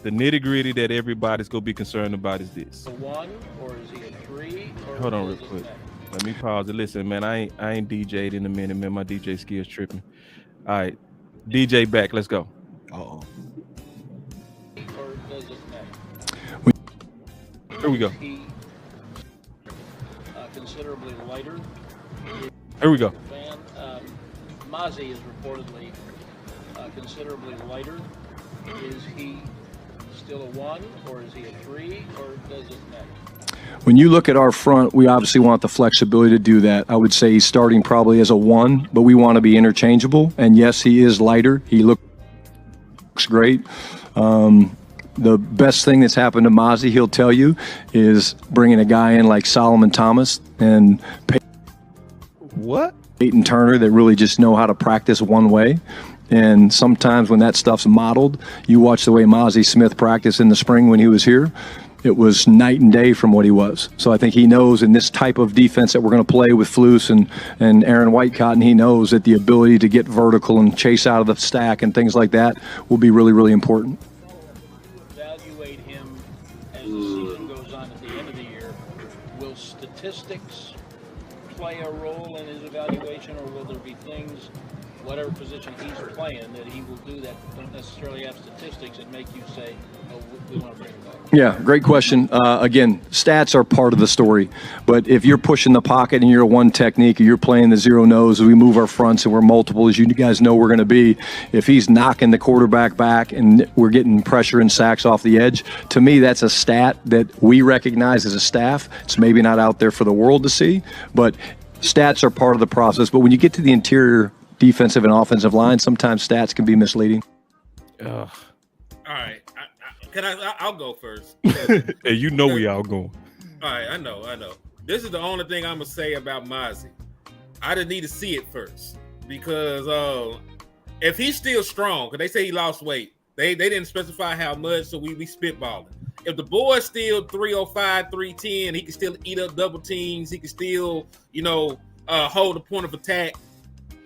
The nitty gritty that everybody's gonna be concerned about is this. A 1 or is he a 3? Hold on real quick. Let me pause it. Listen, man, I ain't DJ'd in a minute, man. My DJ skills tripping. All right, DJ back. Let's go. Uh-oh. Here we go. Considerably lighter. Here we go. Mozzie is reportedly considerably lighter. Is he still a 1 or is he a 3 or does it matter? When you look at our front, we obviously want the flexibility to do that. I would say he's starting probably as a 1, but we want to be interchangeable. And yes, he is lighter. He looks great. The best thing that's happened to Mozzie, he'll tell you, is bringing a guy in like Solomon Thomas and What? And Turner that really just know how to practice one way. And sometimes when that stuff's modeled, you watch the way Mozzie Smith practiced in the spring when he was here, it was night and day from what he was. So I think he knows in this type of defense that we're going to play with Flus and Aaron Whitecotton, he knows that the ability to get vertical and chase out of the stack and things like that will be really, really important. Evaluate him as the season goes on at the end of the year. Will statistics play a role in his evaluation, or will there be things, whatever position he's playing, that he will do that don't necessarily have statistics and make you say, oh, we want to bring him back? Yeah, great question. Again, stats are part of the story, but if you're pushing the pocket and you're a one technique, or you're playing the zero nose, we move our fronts and we're multiple, as you guys know we're going to be. If he's knocking the quarterback back and we're getting pressure and sacks off the edge, to me that's a stat that we recognize as a staff. It's maybe not out there for the world to see, but stats are part of the process. But when you get to the interior defensive and offensive line, sometimes stats can be misleading. All right. I'll go first. And you know we all going. All right, I know. This is the only thing I'm gonna say about Mozzie. I just need to see it first, because if he's still strong, because they say he lost weight, they didn't specify how much, so we spitballing. If the boy's still 305, 310, he can still eat up double teams. He can still, hold the point of attack.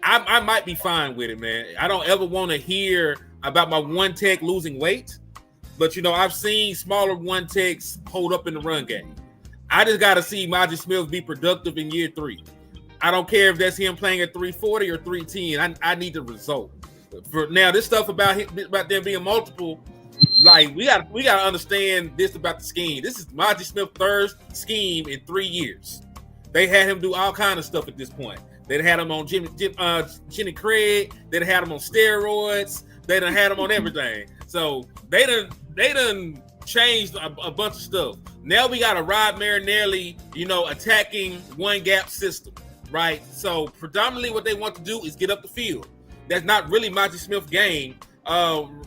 I might be fine with it, man. I don't ever want to hear about my one tech losing weight. But, I've seen smaller one techs hold up in the run game. I just got to see Mozzie Smith be productive in year 3. I don't care if that's him playing at 340 or 310. I need the result. For now, this stuff about them being multiple, like we got to understand this about the scheme. This is Mozzie Smith's third scheme in 3 years. They had him do all kind of stuff at this point. They had him on Jenny Craig. They had him on steroids. They done had him on everything. So they done changed a bunch of stuff. Now we got a Rod Marinelli, attacking one gap system, right? So predominantly what they want to do is get up the field. That's not really Mozzie Smith's game,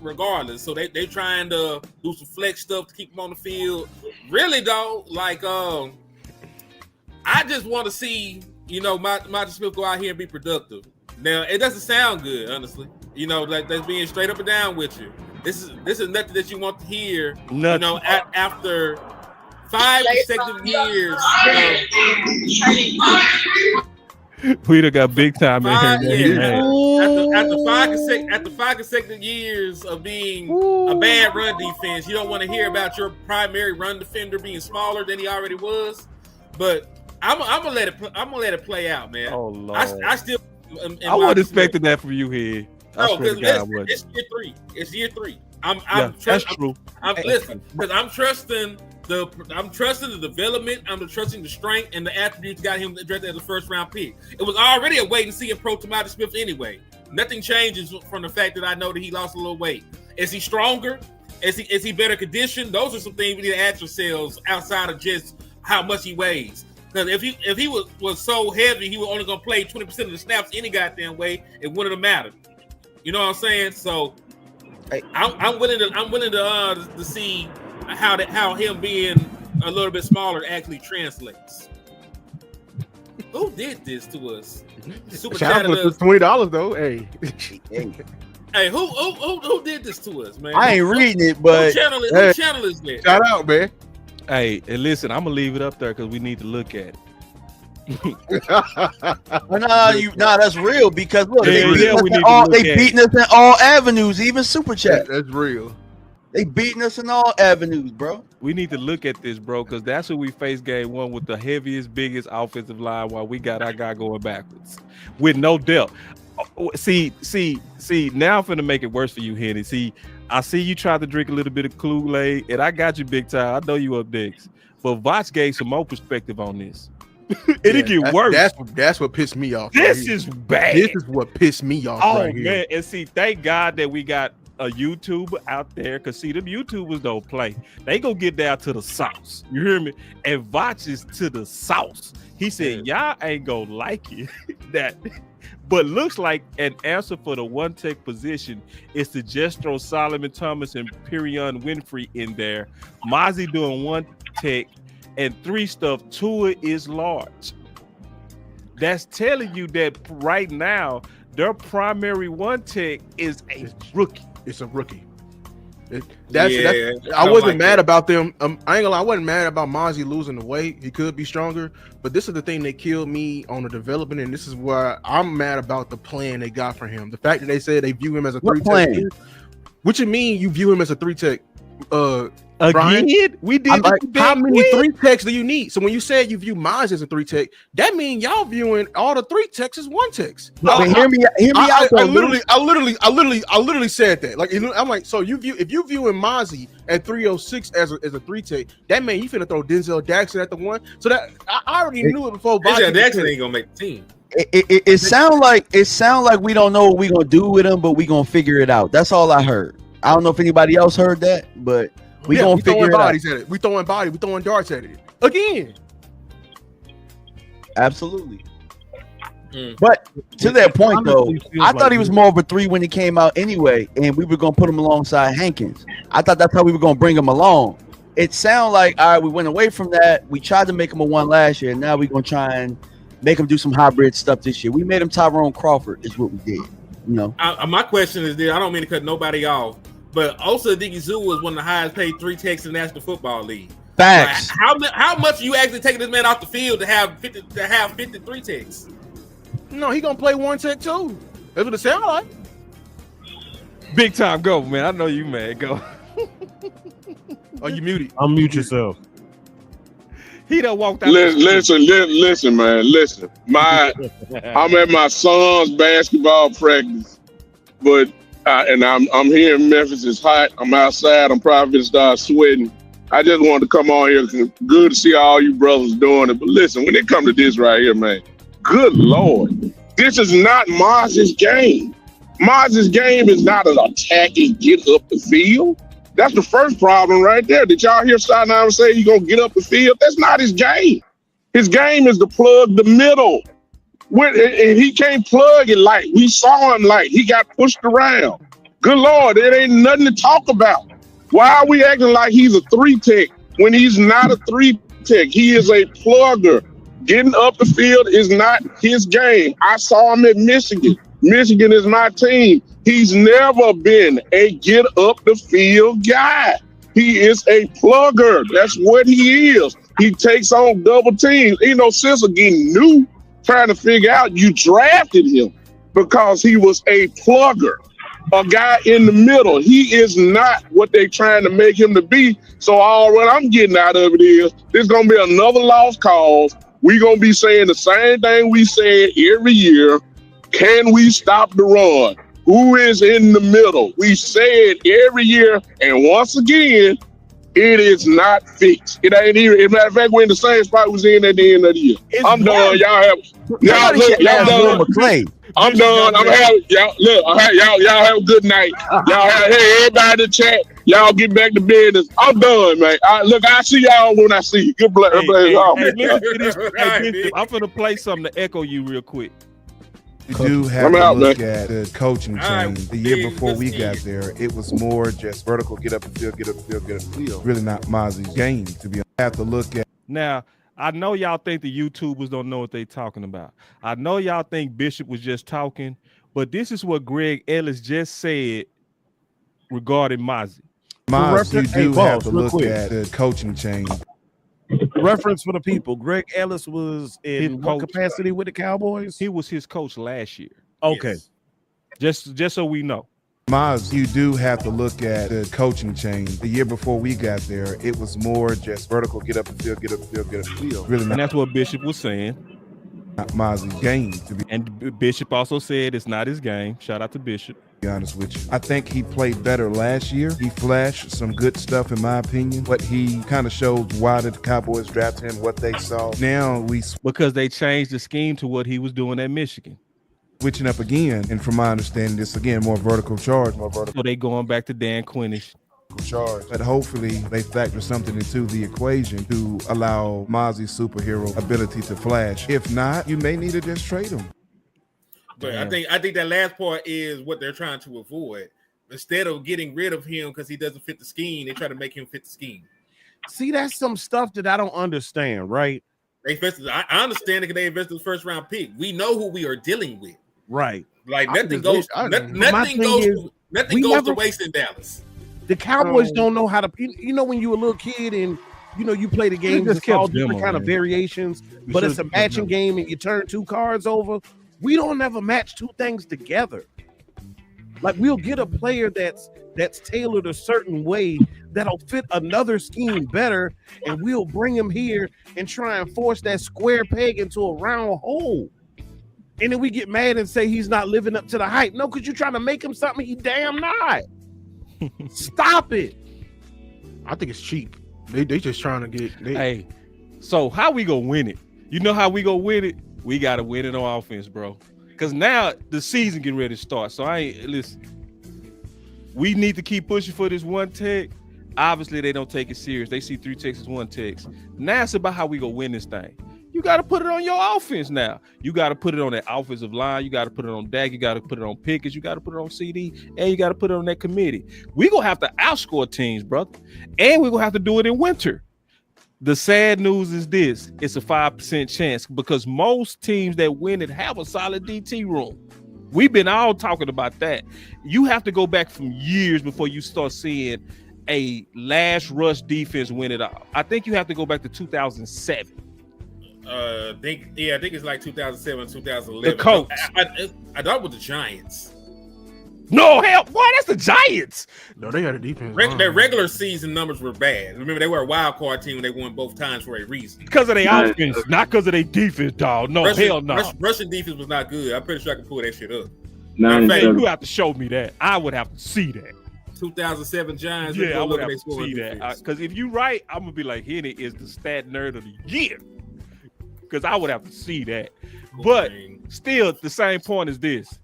regardless. So they trying to do some flex stuff to keep him on the field. Really though, I just want to see, Mozzie Smith go out here and be productive. Now it doesn't sound good, honestly. That's being straight up and down with you. This is nothing that you want to hear. After 5 consecutive years. We done got big time in here. After 5 consecutive years of being a bad run defense, you don't want to hear about your primary run defender being smaller than he already was. But I'm gonna let it play out, man. Oh Lord. I still. I wasn't expecting that from you here. It's year 3. It's year 3. That's true. Listen, because I'm trusting the development. I'm trusting the strength and the attributes got him drafted as a first-round pick. It was already a wait and see approach to Mozzie Smith anyway. Nothing changes from the fact that I know that he lost a little weight. Is he stronger? Is he better conditioned? Those are some things we need to ask ourselves outside of just how much he weighs. Because if he was so heavy, he was only gonna play 20% of the snaps any goddamn way. It wouldn't have mattered. You know what I'm saying? So I'm willing to see how him being a little bit smaller actually translates. Who did this to us? Super chat us $20 though. Hey. Hey, who did this to us, man? I ain't reading it, but who channel is that? Shout out, man. Hey, and listen, I'm gonna leave it up there because we need to look at it. Nah, that's real because look, they beating us in all avenues, even super chat. That's real. They beating us in all avenues, bro. We need to look at this, bro, because that's who we faced game 1 with the heaviest, biggest offensive line while we got our guy going backwards with no depth. See, now I'm finna make it worse for you, Henny. See, I see you tried to drink a little bit of Kool-Aid, and I got you big time. I know you up next. But Voch gave some more perspective on this. It'll get worse. That's what pissed me off. This is bad. This is what pissed me off. Oh, right man. Here. And see, thank God that we got a YouTuber out there, because see, them YouTubers don't play. They go get down to the sauce. You hear me? And Voch is to the sauce. He said, y'all ain't gonna like it. But looks like an answer for the one tech position is to just throw Solomon Thomas and Perion Winfrey in there. Mozzie doing one tech and 3 stuff. Tua is large. That's telling you that right now their primary one tech is a rookie. It's a rookie. I don't wasn't like mad that. about them. I ain't gonna lie, I wasn't mad about Mozzie losing the weight. He could be stronger, but this is the thing that killed me on the development, and this is why I'm mad about the plan they got for him. The fact that they said they view him as a What 3-tech. plan? What you mean you view him as a 3-tech? Again, we did. How many 3-techs do you need? So when you said you view Mozzie as a 3-tech, that means y'all viewing all the 3-techs as 1-techs. But hear me out. I literally said that. Like, I'm like, so if you viewing Mozzie at 306 as a 3-tech, that means you finna throw Denzel Jackson at the 1. So that I already knew it before. Denzel Jackson ain't gonna make the team. It sound like we don't know what we gonna do with him, but we gonna figure it out. That's all I heard. I don't know if anybody else heard that, but we gonna figure it out. Bodies at it. We throwing darts at it again. Absolutely. But to that point, though, I thought he was more of a 3 when he came out anyway, and we were gonna put him alongside Hankins. I thought that's how we were gonna bring him along. It sounded like, all right, we went away from that. We tried to make him a 1 last year, and now we're gonna try and make him do some hybrid stuff this year. We made him Tyrone Crawford, is what we did. You know. My question is this: I don't mean to cut nobody off, but Osa Odighizuwa was one of the highest paid 3-techs in the National Football League. Facts. Like, how much are you actually taking this man off the field to have 53 techs? No, he gonna play 1-tech too. That's what it sounds like. Big time, go, man. I know you, man. Go. Oh, you muted. Unmute yourself. He done walked out. Listen, man. Listen. I'm at my son's basketball practice, but and I'm here in Memphis. It's hot. I'm outside. I'm probably gonna start sweating. I just wanted to come on here. Good to see all you brothers doing it. But listen, when it comes to this right here, man, good Lord, this is not Mozzie's game. Mozzie's game is not an attack and get up the field. That's the first problem right there. Did y'all hear Sinai say he's gonna get up the field? That's not his game. His game is to plug the middle. And he can't plug it like we saw him like he got pushed around. Good Lord, it ain't nothing to talk about. Why are we acting like he's a 3-tech when he's not a 3-tech? He is a plugger. Getting up the field is not his game. I saw him at Michigan. Michigan is my team. He's never been a get up the field guy. He is a plugger. That's what he is. He takes on double teams. You know, since again, new trying to figure out you drafted him because he was a plugger, a guy in the middle. He is not what they trying to make him to be. So all what I'm getting out of it is there's going to be another lost cause. We're going to be saying the same thing we said every year. Can we stop the run? Who is in the middle? We say it every year. And once again, it is not fixed. It ain't even. As a matter of fact, we're in the same spot we was in at the end of the year. I'm done. Y'all done. I'm done. I'm having y'all. Look, y'all have a good night. Y'all have everybody in the chat. Y'all get back to business. I'm done, man. Look, I see y'all when I see you. Good bless. I'm gonna play something to echo you real quick. You do have to look at the coaching change. The year before we got there, it was more just vertical, get up the field, get up the field, get up the field. Really not Mozzie's game, to be honest. Have to look at. Now, I know y'all think the YouTubers don't know what they're talking about. I know y'all think Bishop was just talking, but this is what Greg Ellis just said regarding Mozzie. You do have to look at the coaching change. Reference for the people. Greg Ellis was in what capacity with the Cowboys? He was his coach last year. Okay. Yes. Just so we know. You do have to look at the coaching change. The year before we got there, it was more just vertical, get up the field, get up the field, get up the field. Really and that's what Bishop was saying. Not Mozzie's game, to be. And Bishop also said it's not his game. Shout out to Bishop. Be honest with you, I think he played better last year. He flashed some good stuff, in my opinion, but he kind of shows why the Cowboys drafted him, what they saw. Now because they changed the scheme to what he was doing at Michigan. Switching up again, and from my understanding, this again more vertical charge, more vertical. So they going back to Dan Quinnish. Charge. But hopefully they factor something into the equation to allow Mozzie's superhero ability to flash. If not, you may need to just trade him. But I think that last part is what they're trying to avoid. Instead of getting rid of him because he doesn't fit the scheme, they try to make him fit the scheme. See, that's some stuff that I don't understand, right? They invested. I understand that they invested the first round pick. We know who we are dealing with. Right. Like nothing goes to waste in Dallas. The Cowboys don't know how to. You know, when you were a little kid and you play the games, it's all different kind of variations, but it's a matching game, and you turn 2 cards over. We don't ever match 2 things together. Like we'll get a player that's tailored a certain way that'll fit another scheme better, and we'll bring him here and try and force that square peg into a round hole. And then we get mad and say he's not living up to the hype. No, because you're trying to make him something he damn not. Stop it. I think it's cheap. They just trying to get. Hey, so how we gonna win it? You know how we gonna win it? We gotta win it on offense, bro. Because now the season getting ready to start. So listen. We need to keep pushing for this 1 tech. Obviously, they don't take it serious. They see 3 techs as 1 techs. Now it's about how we gonna win this thing. You got to put it on your offense now. You got to put it on that offensive line. You got to put it on Dak. You got to put it on Pickens. You got to put it on CD. And you got to put it on that committee. We're going to have to outscore teams, brother. And we're going to have to do it in winter. The sad news is this. It's a 5% chance because most teams that win it have a solid DT room. We've been all talking about that. You have to go back from years before you start seeing a last rush defense win it all. I think you have to go back to 2007. I think it's like 2007, 2011. The Colts. I thought with the Giants. No, hell, boy, that's the Giants. No, they had a defense. Their regular season numbers were bad. Remember, they were a wild card team and they won both times for a reason. Because of their offense, not because of their defense, dog. No, hell no. Russian defense was not good. I'm pretty sure I can pull that shit up. You have to show me that. I would have to see that. 2007 Giants. Yeah, I would have to see that. Because if you're right, I'm going to be like, Henny is the stat nerd of the year. Because I would have to see that. But still, the same point is this.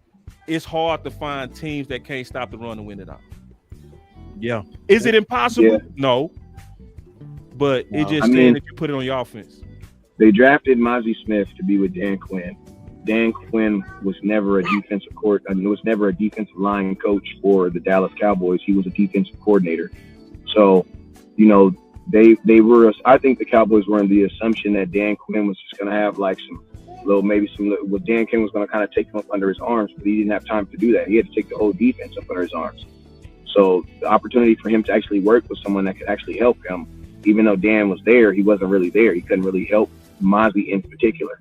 It's hard to find teams that can't stop the run and win it all. Yeah. Is it impossible? Yeah. No. But it just if you put it on your offense. They drafted Mozzie Smith to be with Dan Quinn. Dan Quinn was never a defensive line coach for the Dallas Cowboys. He was a defensive coordinator. So, they were. I think the Cowboys were in the assumption that Dan Quinn was just going to have like what Dan Quinn was going to kind of take him up under his arms, but he didn't have time to do that. He had to take the whole defense up under his arms. So the opportunity for him to actually work with someone that could actually help him, even though Dan was there, he wasn't really there. He couldn't really help Mozzie in particular.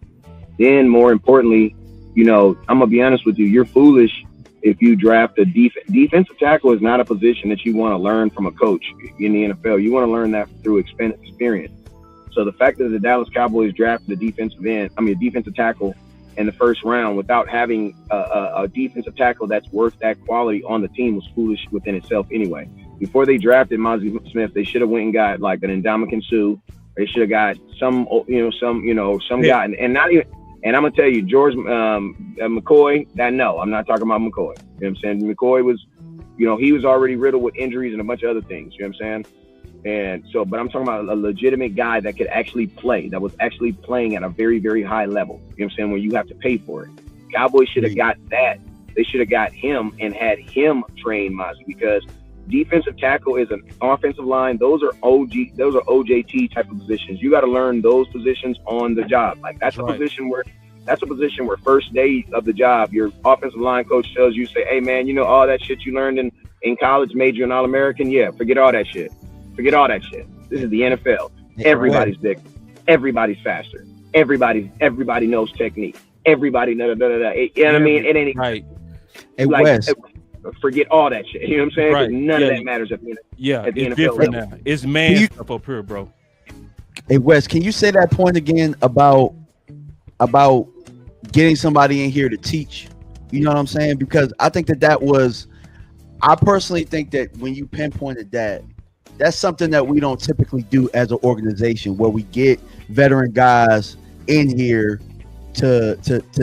Then more importantly, I'm going to be honest with you, you're foolish if you draft a defensive tackle is not a position that you want to learn from a coach in the NFL. You want to learn that through experience. So the fact that the Dallas Cowboys drafted a defensive tackle in the first round without having a defensive tackle that's worth that quality on the team was foolish within itself anyway. Before they drafted Mozzie Smith, they should have went and got like an Ndamukong Suh. They should have got some guy, and not even. And I'm gonna tell you, George McCoy. No, I'm not talking about McCoy. You know what I'm saying? McCoy was, he was already riddled with injuries and a bunch of other things. You know what I'm saying? And so, but I'm talking about a legitimate guy that could actually play, that was actually playing at a very, very high level. You know what I'm saying? When you have to pay for it. Cowboys should have got that. They should have got him and had him train Mozzie, because defensive tackle is an offensive line. Those are OJT type of positions. You got to learn those positions on the job. Like that's a position where first day of the job, your offensive line coach tells you, say, hey man, all that shit you learned in college, made you an All-American. Yeah, forget all that shit. Forget all that shit. This is the NFL. Everybody's big. Everybody's faster. Everybody knows technique. Everybody, You know what I mean? It ain't right. Hey, like, Wes. Forget all that shit. You know what I'm saying? Right. None of that matters at the it's NFL different level. now. It's man stuff up here, bro. Hey, Wes, can you say that point again about getting somebody in here to teach? You know what I'm saying? Because I think I personally think that when you pinpointed that, that's something that we don't typically do as an organization, where we get veteran guys in here to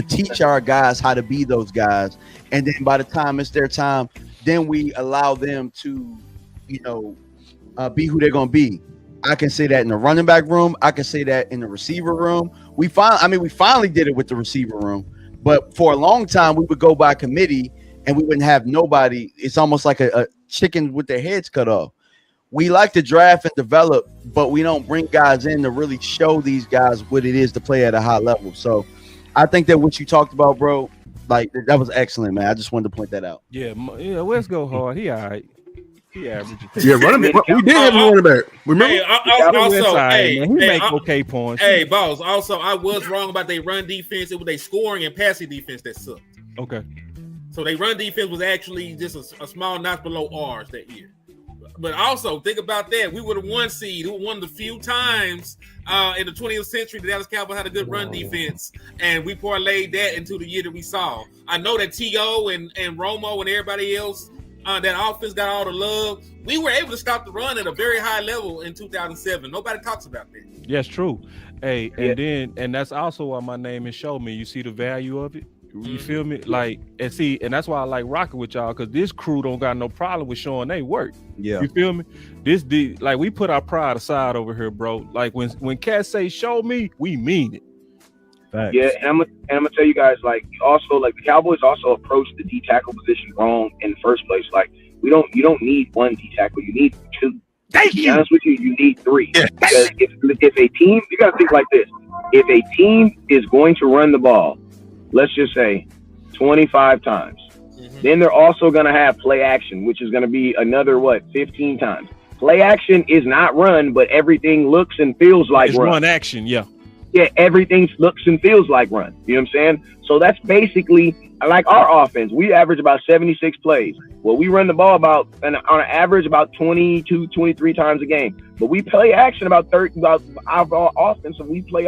teach our guys how to be those guys. And then by the time it's their time, then we allow them to, be who they're going to be. I can say that in the running back room. I can say that in the receiver room. We finally did it with the receiver room. But for a long time, we would go by committee and we wouldn't have nobody. It's almost like a chicken with their heads cut off. we like to draft and develop, but we don't bring guys in to really show these guys what it is to play at a high level. So I think that what you talked about, bro, like that was excellent, man. I just wanted to point that out. Yeah, Wes go hard. He all right. He average. Yeah, running back. We did have a running back. Remember? He make okay points. Hey, boss. Also, I was wrong about their run defense. It was their scoring and passing defense that sucked. Okay. So their run defense was actually just a small notch below ours that year. But also, think about that. We were the 1 seed. We were one of the few times in the 20th century the Dallas Cowboys had a good run defense, and we parlayed that into the year that we saw. I know that T.O. and Romo and everybody else, that offense got all the love. We were able to stop the run at a very high level in 2007. Nobody talks about that. Yes, true. Hey, and that's also why my name is Show Me. You see the value of it? You feel me? Like, and that's why I like rocking with y'all, because this crew don't got no problem with showing they work. Yeah. You feel me? Like, we put our pride aside over here, bro. Like, when cats say show me, we mean it. Thanks. Yeah, and I'm gonna tell you guys, like, also, like, the Cowboys also approached the D tackle position wrong in the first place. Like, you don't need 1 D tackle, you need 2. Thank you. To be honest with you, you need 3. Yeah. Because if a team, you gotta think like this: if a team is going to run the ball, let's just say 25 times, then they're also gonna have play action, which is gonna be another 15 times. Play action is not run, but everything looks and feels like it's run action, yeah. Yeah, everything looks and feels like run. You know what I'm saying? So that's basically like our offense. We average about 76 plays. Well, we run the ball on an average about 22, 23 times a game. But we play action about our offensive. We play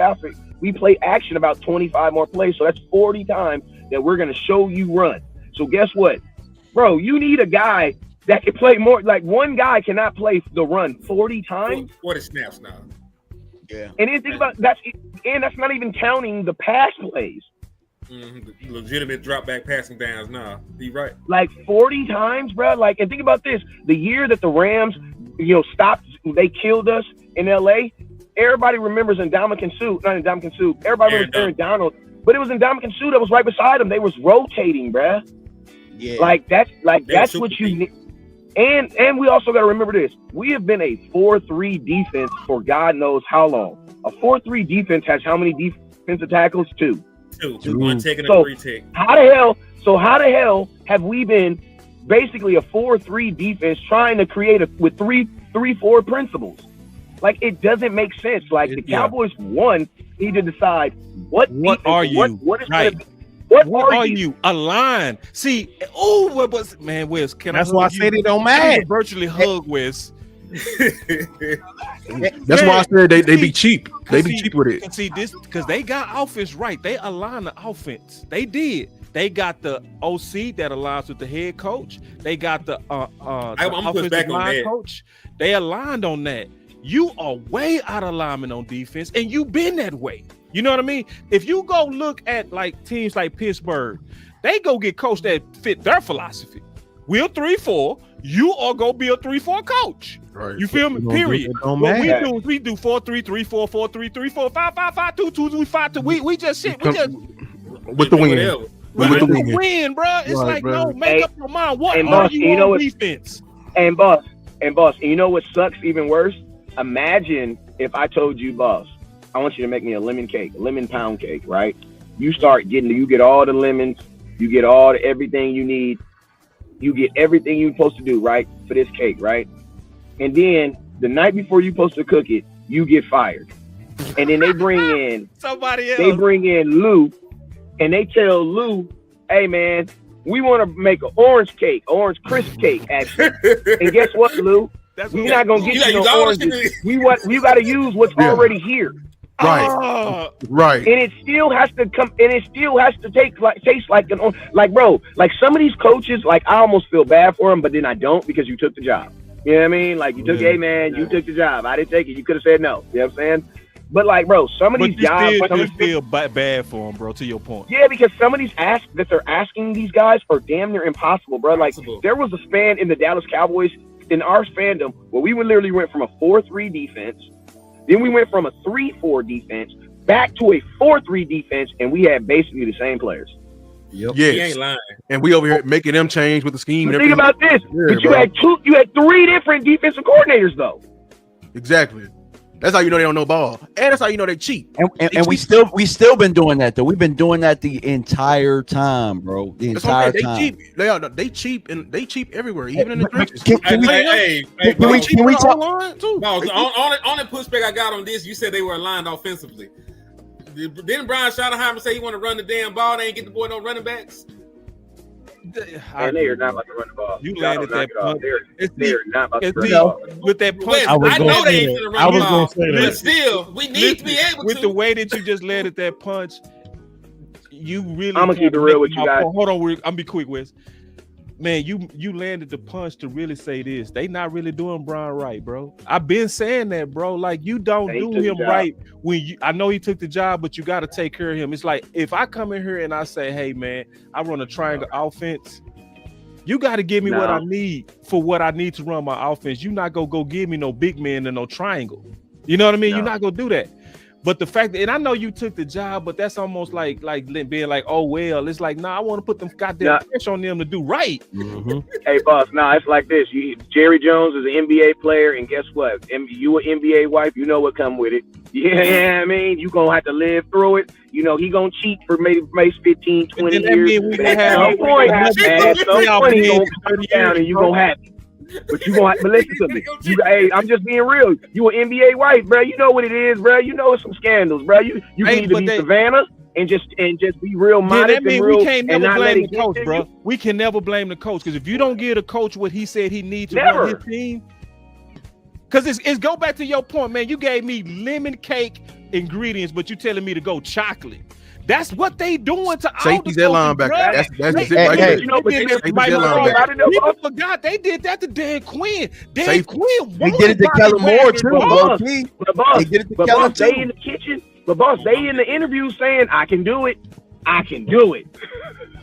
action about 25 more plays. So that's 40 times that we're going to show you run. So guess what? Bro, you need a guy that can play more. Like, one guy cannot play the run 40 times. 40 snaps now. Yeah. And then think about that's not even counting the pass plays. Legitimate drop back passing downs. Nah, be right. Like 40 times, bro. Like, and think about this: the year that the Rams, stopped, they killed us in LA. Everybody remembers Ndamukong Suh, not Ndamukong Suh. Everybody remembers Aaron Donald, but it was Ndamukong Suh that was right beside him. They was rotating, bro. Yeah. That's what you need. And we also got to remember this: we have been a 4-3 defense for God knows how long. A 4-3 defense has how many defensive tackles? 2. 1 tick and a 3 tick. How the hell have we been basically a 4-3 defense trying to create with 3-4 principles? Like, it doesn't make sense. Like, the Cowboys need to decide what are you? What is right. Gonna be, what are you? A line. See, man, Wes, that's why I said it don't matter. Virtually hug Wes. That's why I said they be cheap. They be cheap with it. See this because they got offense right. They align the offense. They did. They got the OC that aligns with the head coach. They got the offensive line coach. They aligned on that. You are way out of alignment on defense, and you've been that way. You know what I mean? If you go look at like teams like Pittsburgh, they go get coached that fit their philosophy. We're 3-4. You are gonna be a 3-4 coach. Right. You feel me? Period. What we do 4-3-3-4, 4-3-3-4, 5-5-5, 2-2-3-5. We just shit. We just with the win. With the win, bro. It's right, like, bro. no, make up your mind. What and are boss, you on defense? And boss, and you know what sucks even worse? Imagine if I told you, boss, I want you to make me a lemon pound cake, right? You get all the lemons, you get everything you need, you get everything you're supposed to do, right, for this cake, right? And then the night before you're supposed to cook it, you get fired. And then they bring in somebody else. They bring in Lou, and they tell Lou, hey man, we want to make an orange crisp cake, actually. And guess what, Lou? We're not gonna get you no oranges. We got to use what's already here. Right. Right. And it still has to come, and it still has to taste like an orange. Like, bro, like some of these coaches, like I almost feel bad for them, but then I don't because you took the job. You know what I mean? Like, you took, hey man, you took the job. I didn't take it. You could have said no. You know what I'm saying? But like, bro, some of these guys, feel bad for them, bro. To your point. Yeah, because some of these asks that they're asking these guys are damn near impossible, bro. Like, there was a span in the Dallas Cowboys in our fandom where we literally went from a 4-3 defense, then we went from a 3-4 defense back to a 4-3 defense, and we had basically the same players. Yes. He ain't lying. And we over here making them change with the scheme. But and think everything. about this. Yeah, But you bro. had 3 different defensive coordinators though. Exactly. That's how you know they don't know ball, and that's how you know they cheat. And we still been doing that though. We've been doing that the entire time, bro. The That's what I'm entire saying. time. They cheap and they cheap everywhere, even in the trenches. Can we talk? No, only pushback I got on this, you said they were aligned offensively. Didn't Brian Schottenheimer say he want to run the damn ball? They ain't get the boy no running backs. And they are not about to run the ball. You Y'all landed don't knock that it off. punch. They're not about to run the You know, ball. with that punch, I know they ain't gonna run the ball, but still, we need to be able with to. the way that you just landed that punch, you really. I'ma keep it real with you guys. Hold on, I'm be quick, Wes. Man, you landed the punch to really say this. They not really doing Brian right, bro. I've been saying that, bro. Like you don't He do took the him job. right when you. I know he took the job, but you got to take care of him. It's like if I come in here and I say, "Hey, man, I run a triangle offense." You got to give me what I need for what I need to run my offense. You not gonna go give me no big man and no triangle. You know what I mean? No. You're not gonna do that. But the fact that, and I know you took the job, but that's almost like being like, oh well, it's like, nah, I want to put them goddamn pressure on them to do right. Hey, boss, it's like this. Jerry Jones is an NBA player, and guess what? You an NBA wife, you know what come with it. Yeah, I mean, you going to have to live through it. You know, he going to cheat for maybe 15, 20 years. At some point, he going to come down, and you going to have it. But you gonna, but listen to me. Hey, I'm just being real. You an NBA wife, bro. You know what it is, bro. You know it's some scandals, bro. You need to be Savannah and just be real modest that mean and real. We can't never blame the coach, you. bro. We can never blame the coach because if you don't give the coach what he said he needs to run his team, because it's go back to your point, man. You gave me lemon cake ingredients, but you telling me to go chocolate. That's what they doing to Safety's all that the linebacker. coaches, That's bro. the right there. You know, but Safety's people that linebacker. forgot they did that to Dan Quinn. Dan Safety. Quinn. They did it to Kellen Moore too, bro. But boss, They did it to but Kellen boss, they too. in the kitchen. But boss, they in the interview saying, "I can do it. I can do it."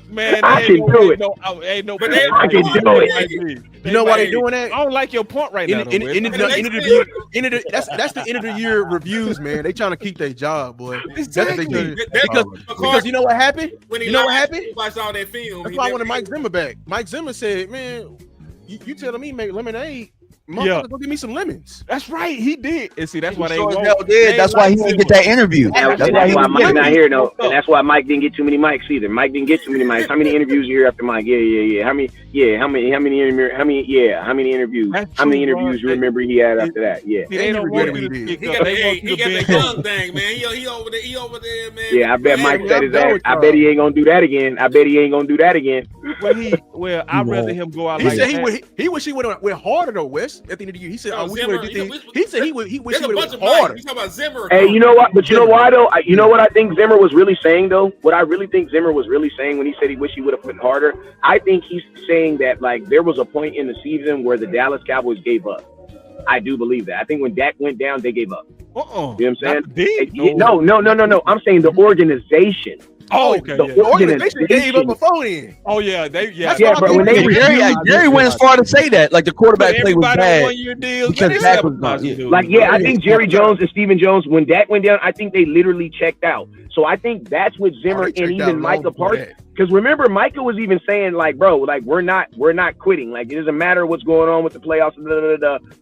Man, I can do it. I can do it. You know why they doing that? I don't like your point right now. That's the end of the year reviews, man. They trying to keep their job, boy. That's what they do. Because you know what happened? You know what happened? Watch all that film. That's why I wanted Mike Zimmer back. Mike Zimmer said, "Man, you telling me make lemonade? Motherfucker, go give me some lemons." That's right. He did. And see, that's why they sure as won't. hell did. That's why he didn't get that interview. That's why Mike not here, though. And that's why Mike didn't get too many mics either. Mike didn't get too many mics. How many interviews you hear after Mike? Yeah. How many interviews? How many interviews you remember he had after that? Yeah. They don't want you to He got the young thing, man. He over there, man. Yeah, I bet Mike said his ass. I bet he ain't gonna do that again. Well, I'd rather him go out He like said that. he wish he went harder though, Wes. At the end of the year, he said, "We would have did things." He said he wish he would have went harder. You talking about Zimmer? Hey, you know what? But you know why though? You know what I think Zimmer was really saying though? What I really think Zimmer was really saying when he said he wished he would have put harder, I think he's saying that like there was a point in the season where the Dallas Cowboys gave up. I do believe that. I think when Dak went down, they gave up. You know what I'm saying? No. I'm saying the organization. Oh, okay. The organization gave up before then. Oh yeah, but when Jerry went as far to say that, like the quarterback play was bad because Dak was gone. I think Jerry Jones and Stephen Jones, when Dak went down, I think they literally checked out. So I think that's what Zimmer and even Micah Parsons. Because remember, Micah was even saying like, bro, like we're not quitting. Like it doesn't matter what's going on with the playoffs.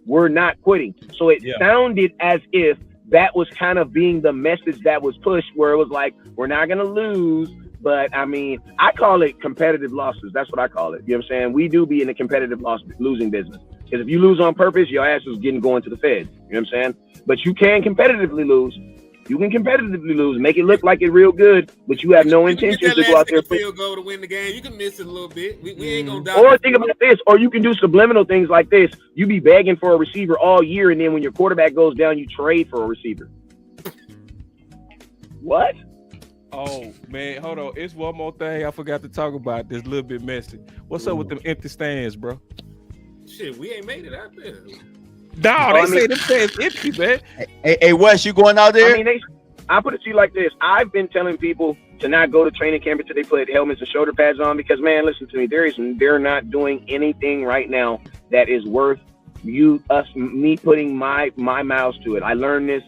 We're not quitting. So it sounded as if that was kind of being the message that was pushed, where it was like, we're not going to lose. But I mean, I call it competitive losses. That's what I call it. You know what I'm saying? We do be in a competitive losing business. Because if you lose on purpose, your ass is going to the feds. You know what I'm saying? But you can competitively lose. You can competitively lose, make it look like it real good, but you have no intention to go out there. Field goal to win the game. You can miss it a little bit. We ain't gonna die. Or think about this, or you can do subliminal things like this. You be begging for a receiver all year, and then when your quarterback goes down, you trade for a receiver. What? Oh man, hold on. It's one more thing I forgot to talk about. This a little bit messy. What's up with them empty stands, bro? Shit, we ain't made it out there. No, they say them stands empty, man. Hey, Wes, you going out there? I mean, I put it to you like this. I've been telling people to not go to training camp until they put helmets and shoulder pads on because, man, listen to me. They're not doing anything right now that is worth me putting my mouths to it. I've learned this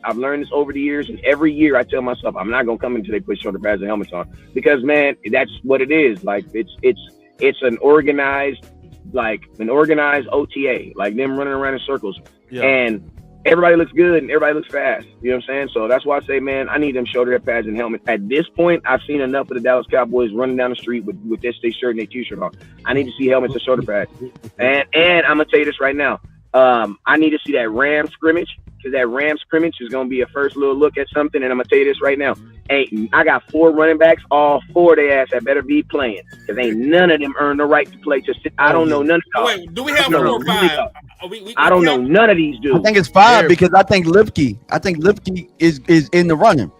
over the years, and every year I tell myself I'm not gonna come until they put shoulder pads and helmets on, because man, that's what it is. Like it's an organized OTA, like them running around in circles, and everybody looks good and everybody looks fast. You know what I'm saying? So that's why I say, man, I need them shoulder pads and helmets. At this point, I've seen enough of the Dallas Cowboys running down the street with their state shirt and their t-shirt on. I need to see helmets and shoulder pads. And I'm gonna tell you this right now. I need to see that Ram scrimmage, because that Ram scrimmage is going to be a first little look at something. And I'm going to tell you this right now. I got 4 running backs, all 4 of their ass that better be playing, because ain't none of them earn the right to play. I don't know none of y'all. Wait, do we have 4 or 5? I don't know none of these dudes. I think it's 5 because I think Lipke is in the running.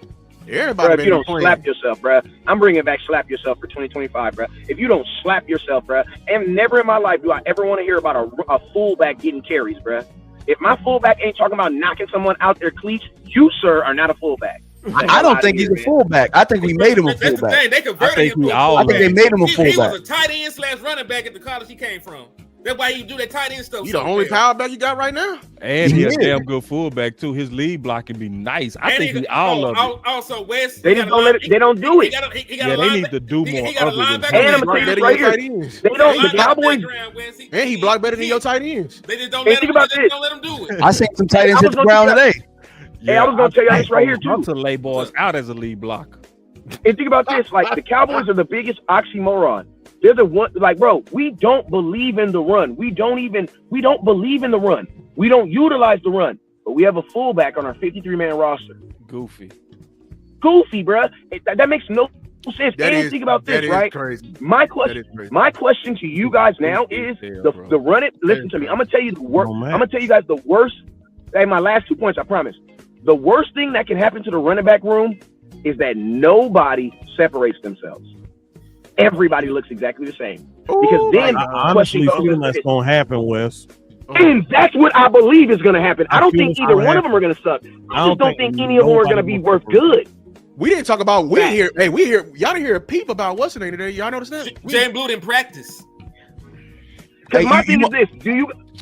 Bro, if you don't slap yourself, bro, I'm bringing back slap yourself for 2025, bro. If you don't slap yourself, bro, and never in my life do I ever want to hear about a fullback getting carries, bro. If my fullback ain't talking about knocking someone out their cleats, you, sir, are not a fullback. I don't think he's a fullback. I think we made him a fullback. That's the thing. They converted him. I think they made him a fullback. He was a tight end / running back at the college he came from. That's why he do that tight end stuff. You the only power back you got right now. And he's a damn good fullback too. His lead block can be nice. I think he all of it. Also, Wes, they just don't let it. They don't do it. They need to do more. He got a linebacker. And I'm gonna tell you right here. They don't. The Cowboys. And he blocked better than your tight ends. They just don't let him do it. I seen some tight ends hit the ground today. Hey, I was gonna tell you this right here too. To lay balls out as a lead blocker. And think about this: like the Cowboys are the biggest oxymoron. They're the one, like, bro, we don't believe in the run. We don't believe in the run. We don't utilize the run. But we have a fullback on our 53-man roster. Goofy, bro. That makes no sense. Think about this, right? Crazy. My question to you guys now is the run it. Listen to me. I'm gonna tell you the worst. I'm gonna tell you guys the worst. Hey, my last 2 points, I promise. The worst thing that can happen to the running back room is that nobody separates themselves. Everybody looks exactly the same. Because then I honestly feel that's gonna happen, Wes. And that's what I believe is gonna happen. I don't think either one of them are gonna suck. I just don't think any of them are gonna be worth good. We didn't talk about we hear y'all didn't hear a peep about what's the name today. Y'all notice that? Jane Blue didn't practice. Because my thing is this: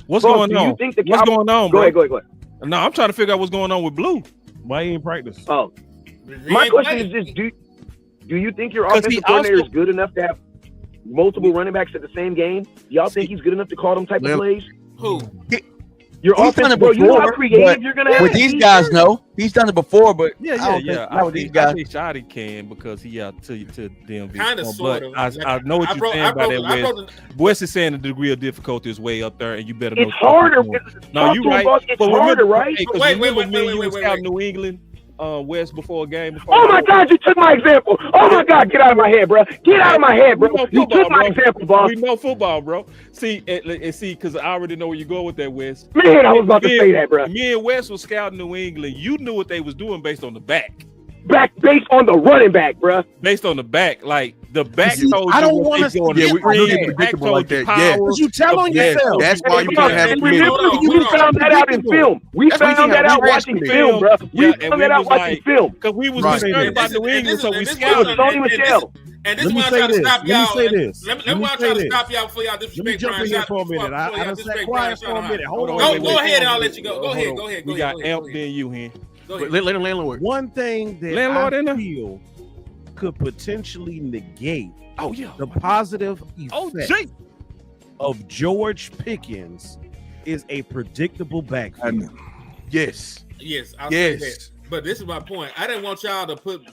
what's going on? What's going on, bro? Go ahead. No, I'm trying to figure out what's going on with Blue. Why he ain't practice? Oh, my question is this: Do you think your offensive coordinator is good enough to have multiple running backs at the same game? Y'all think he's good enough to call them type of plays? Who? Your offense, bro. You know how creative you're gonna have. With these guys, no, he's done it before, but I think Shotty can because he out to DMV. Kind of, sort of. I know what you're saying about that. Wes is saying the degree of difficulty is way up there, and you better know. It's harder. No, you're right. It's harder, right? Wait. New England. West before a game. Oh my God, you took my example. Oh my God, get out of my head, bro. Get out of my head, bro. You took my example, boss. We know football, bro. See, because I already know where you go with that, West. Man, I was about to say that, bro. Me and West was scouting New England. You knew what they was doing based on the back. Based on the running back, bro. Based on the back, like the back told I you. don't want to. Yeah, we get predictable like that. Yeah, but you tell on yourself. That's why you can't have. We found that out in film. We found that out watching film, bro. We found that out watching film. Because we was concerned about New England, so we scouted. Sony Michelle. And this is why I'm trying to stop y'all. Let me say this. Let me try to stop y'all before y'all disrespect Brian. Let me jump in here for a minute. I done sat quiet for a minute. Hold on. Go ahead and I'll let you go. Go ahead. We got Amp, then you here. Let him landlord. One thing that I feel could potentially negate the positive effect of George Pickens is a predictable backfield. Yes. I'll say that. But this is my point. I didn't want y'all to put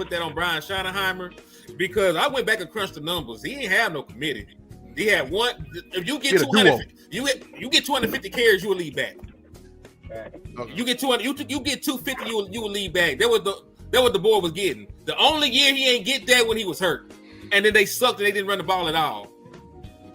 that on Brian Schottenheimer because I went back and crunched the numbers. He didn't have no committee. He had one. If you get 250 carries, you will lead back. You get 200. You get 250. You will lead back. That was the board was getting. The only year he ain't get that when he was hurt, and then they sucked and they didn't run the ball at all.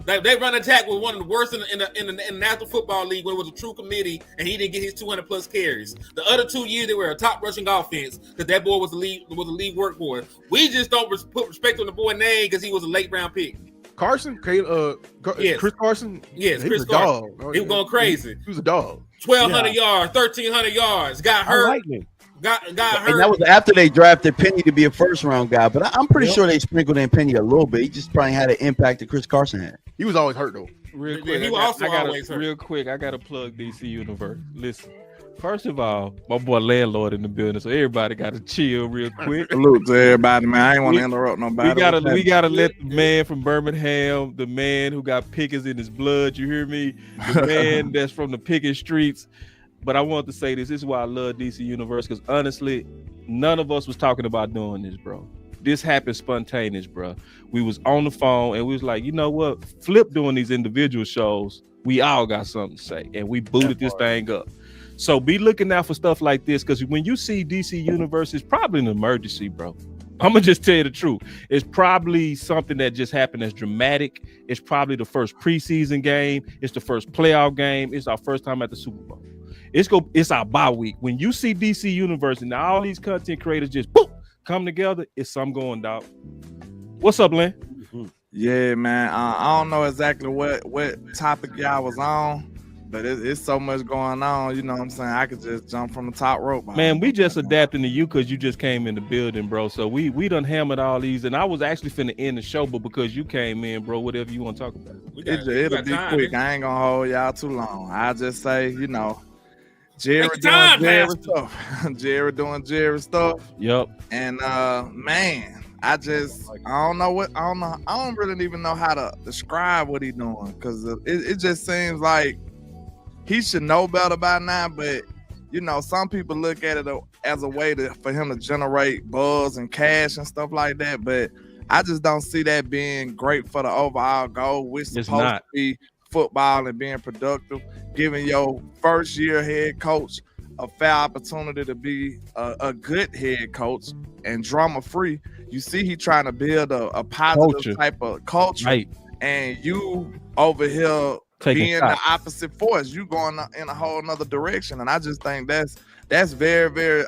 They run attack was one of the worst in the National Football League when it was a true committee, and he didn't get his 200+ carries. The other 2 years they were a top rushing offense because that boy was the lead workhorse. We just don't put respect on the boy name because he was a late round pick. Carson, yes. Chris Carson. Yes, he Chris was a Carson. dog. He was going crazy. He was a dog. 1,200 yards, 1,300 yards. Got hurt. got hurt. And that was after they drafted Penny to be a first-round guy. But I'm pretty sure they sprinkled in Penny a little bit. He just probably had an impact that Chris Carson had. He was always hurt though. Real quick, He was also always hurt. Real quick, I gotta plug DC Universe. Listen, first of all, my boy landlord in the building, so everybody gotta chill real quick. Salute to everybody, man. I ain't want to interrupt nobody. We gotta let the man from Birmingham, the man who got pickers in his blood, you hear me? The man that's from the picket streets. But I want to say this is why I love DC Universe, because honestly, none of us was talking about doing this, bro. This happened spontaneous, bro. We was on the phone and we was like, you know what? Flip doing these individual shows. We all got something to say, and we booted this thing up. So be looking out for stuff like this, because when you see DC Universe, it's probably an emergency, bro. I'm gonna just tell you the truth. It's probably something that just happened that's dramatic. It's probably the first preseason game. It's the first playoff game. It's our first time at the Super Bowl. It's our bye week. When you see DC Universe and all these content creators just boop, come together, it's something going, dog. What's up, Len? Yeah, man. I don't know exactly what topic y'all was on, but it's so much going on. You know what I'm saying? I could just jump from the top rope. Man, we just adapting to you because you just came in the building, bro. So we done hammered all these, and I was actually finna end the show, but because you came in, bro, whatever you want to talk about. It'll be quick. I ain't gonna hold y'all too long. I just say, you know, Jerry doing Jerry stuff. Yep. And man, I don't really even know how to describe what he's doing, because it just seems like he should know better by now. But you know, some people look at it as a way for him to generate buzz and cash and stuff like that. But I just don't see that being great for the overall goal, which is supposed to be football and being productive, giving your first year head coach a fair opportunity to be a good head coach and drama free. You see, he trying to build a positive type of culture, right? And you over here being the opposite force, you going in a whole nother direction. And I just think that's very, very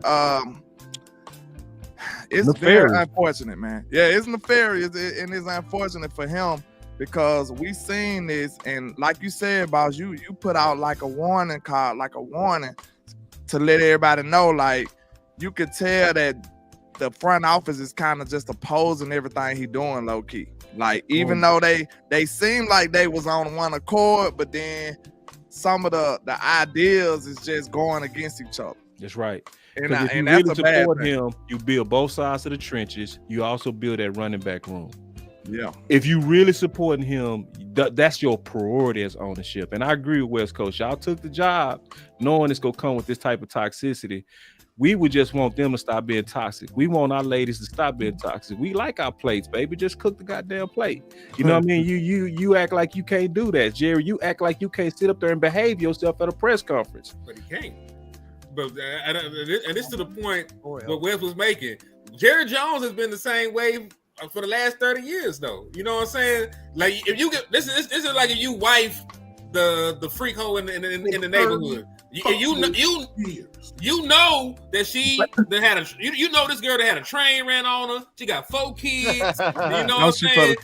it's nefarious. Very unfortunate, man. Yeah, it's nefarious, and it's unfortunate for him, because we seen this, and like you said, boss, you put out like a warning card, like a warning to let everybody know, like you could tell that the front office is kind of just opposing everything he doing low key. Like even though they seem like they was on one accord, but then some of the ideas is just going against each other. That's right. And if you that's really support him, you build both sides of the trenches. You also build that running back room. Yeah. If you really supporting him, that's your priority as ownership. And I agree with West Coast. Y'all took the job knowing it's gonna come with this type of toxicity. We would just want them to stop being toxic. We want our ladies to stop being toxic. We like our plates, baby. Just cook the goddamn plate. You know what I mean? You act like you can't do that, Jerry. You act like you can't sit up there and behave yourself at a press conference. But he can't. But and this to the point what Wes was making. Jerry Jones has been the same way for the last 30 years, though. You know what I'm saying? Like if you get this is like if you wife the freak hoe in the neighborhood. You know that she that had a you know this girl that had a train ran on her. She got 4 kids. You know what I'm saying?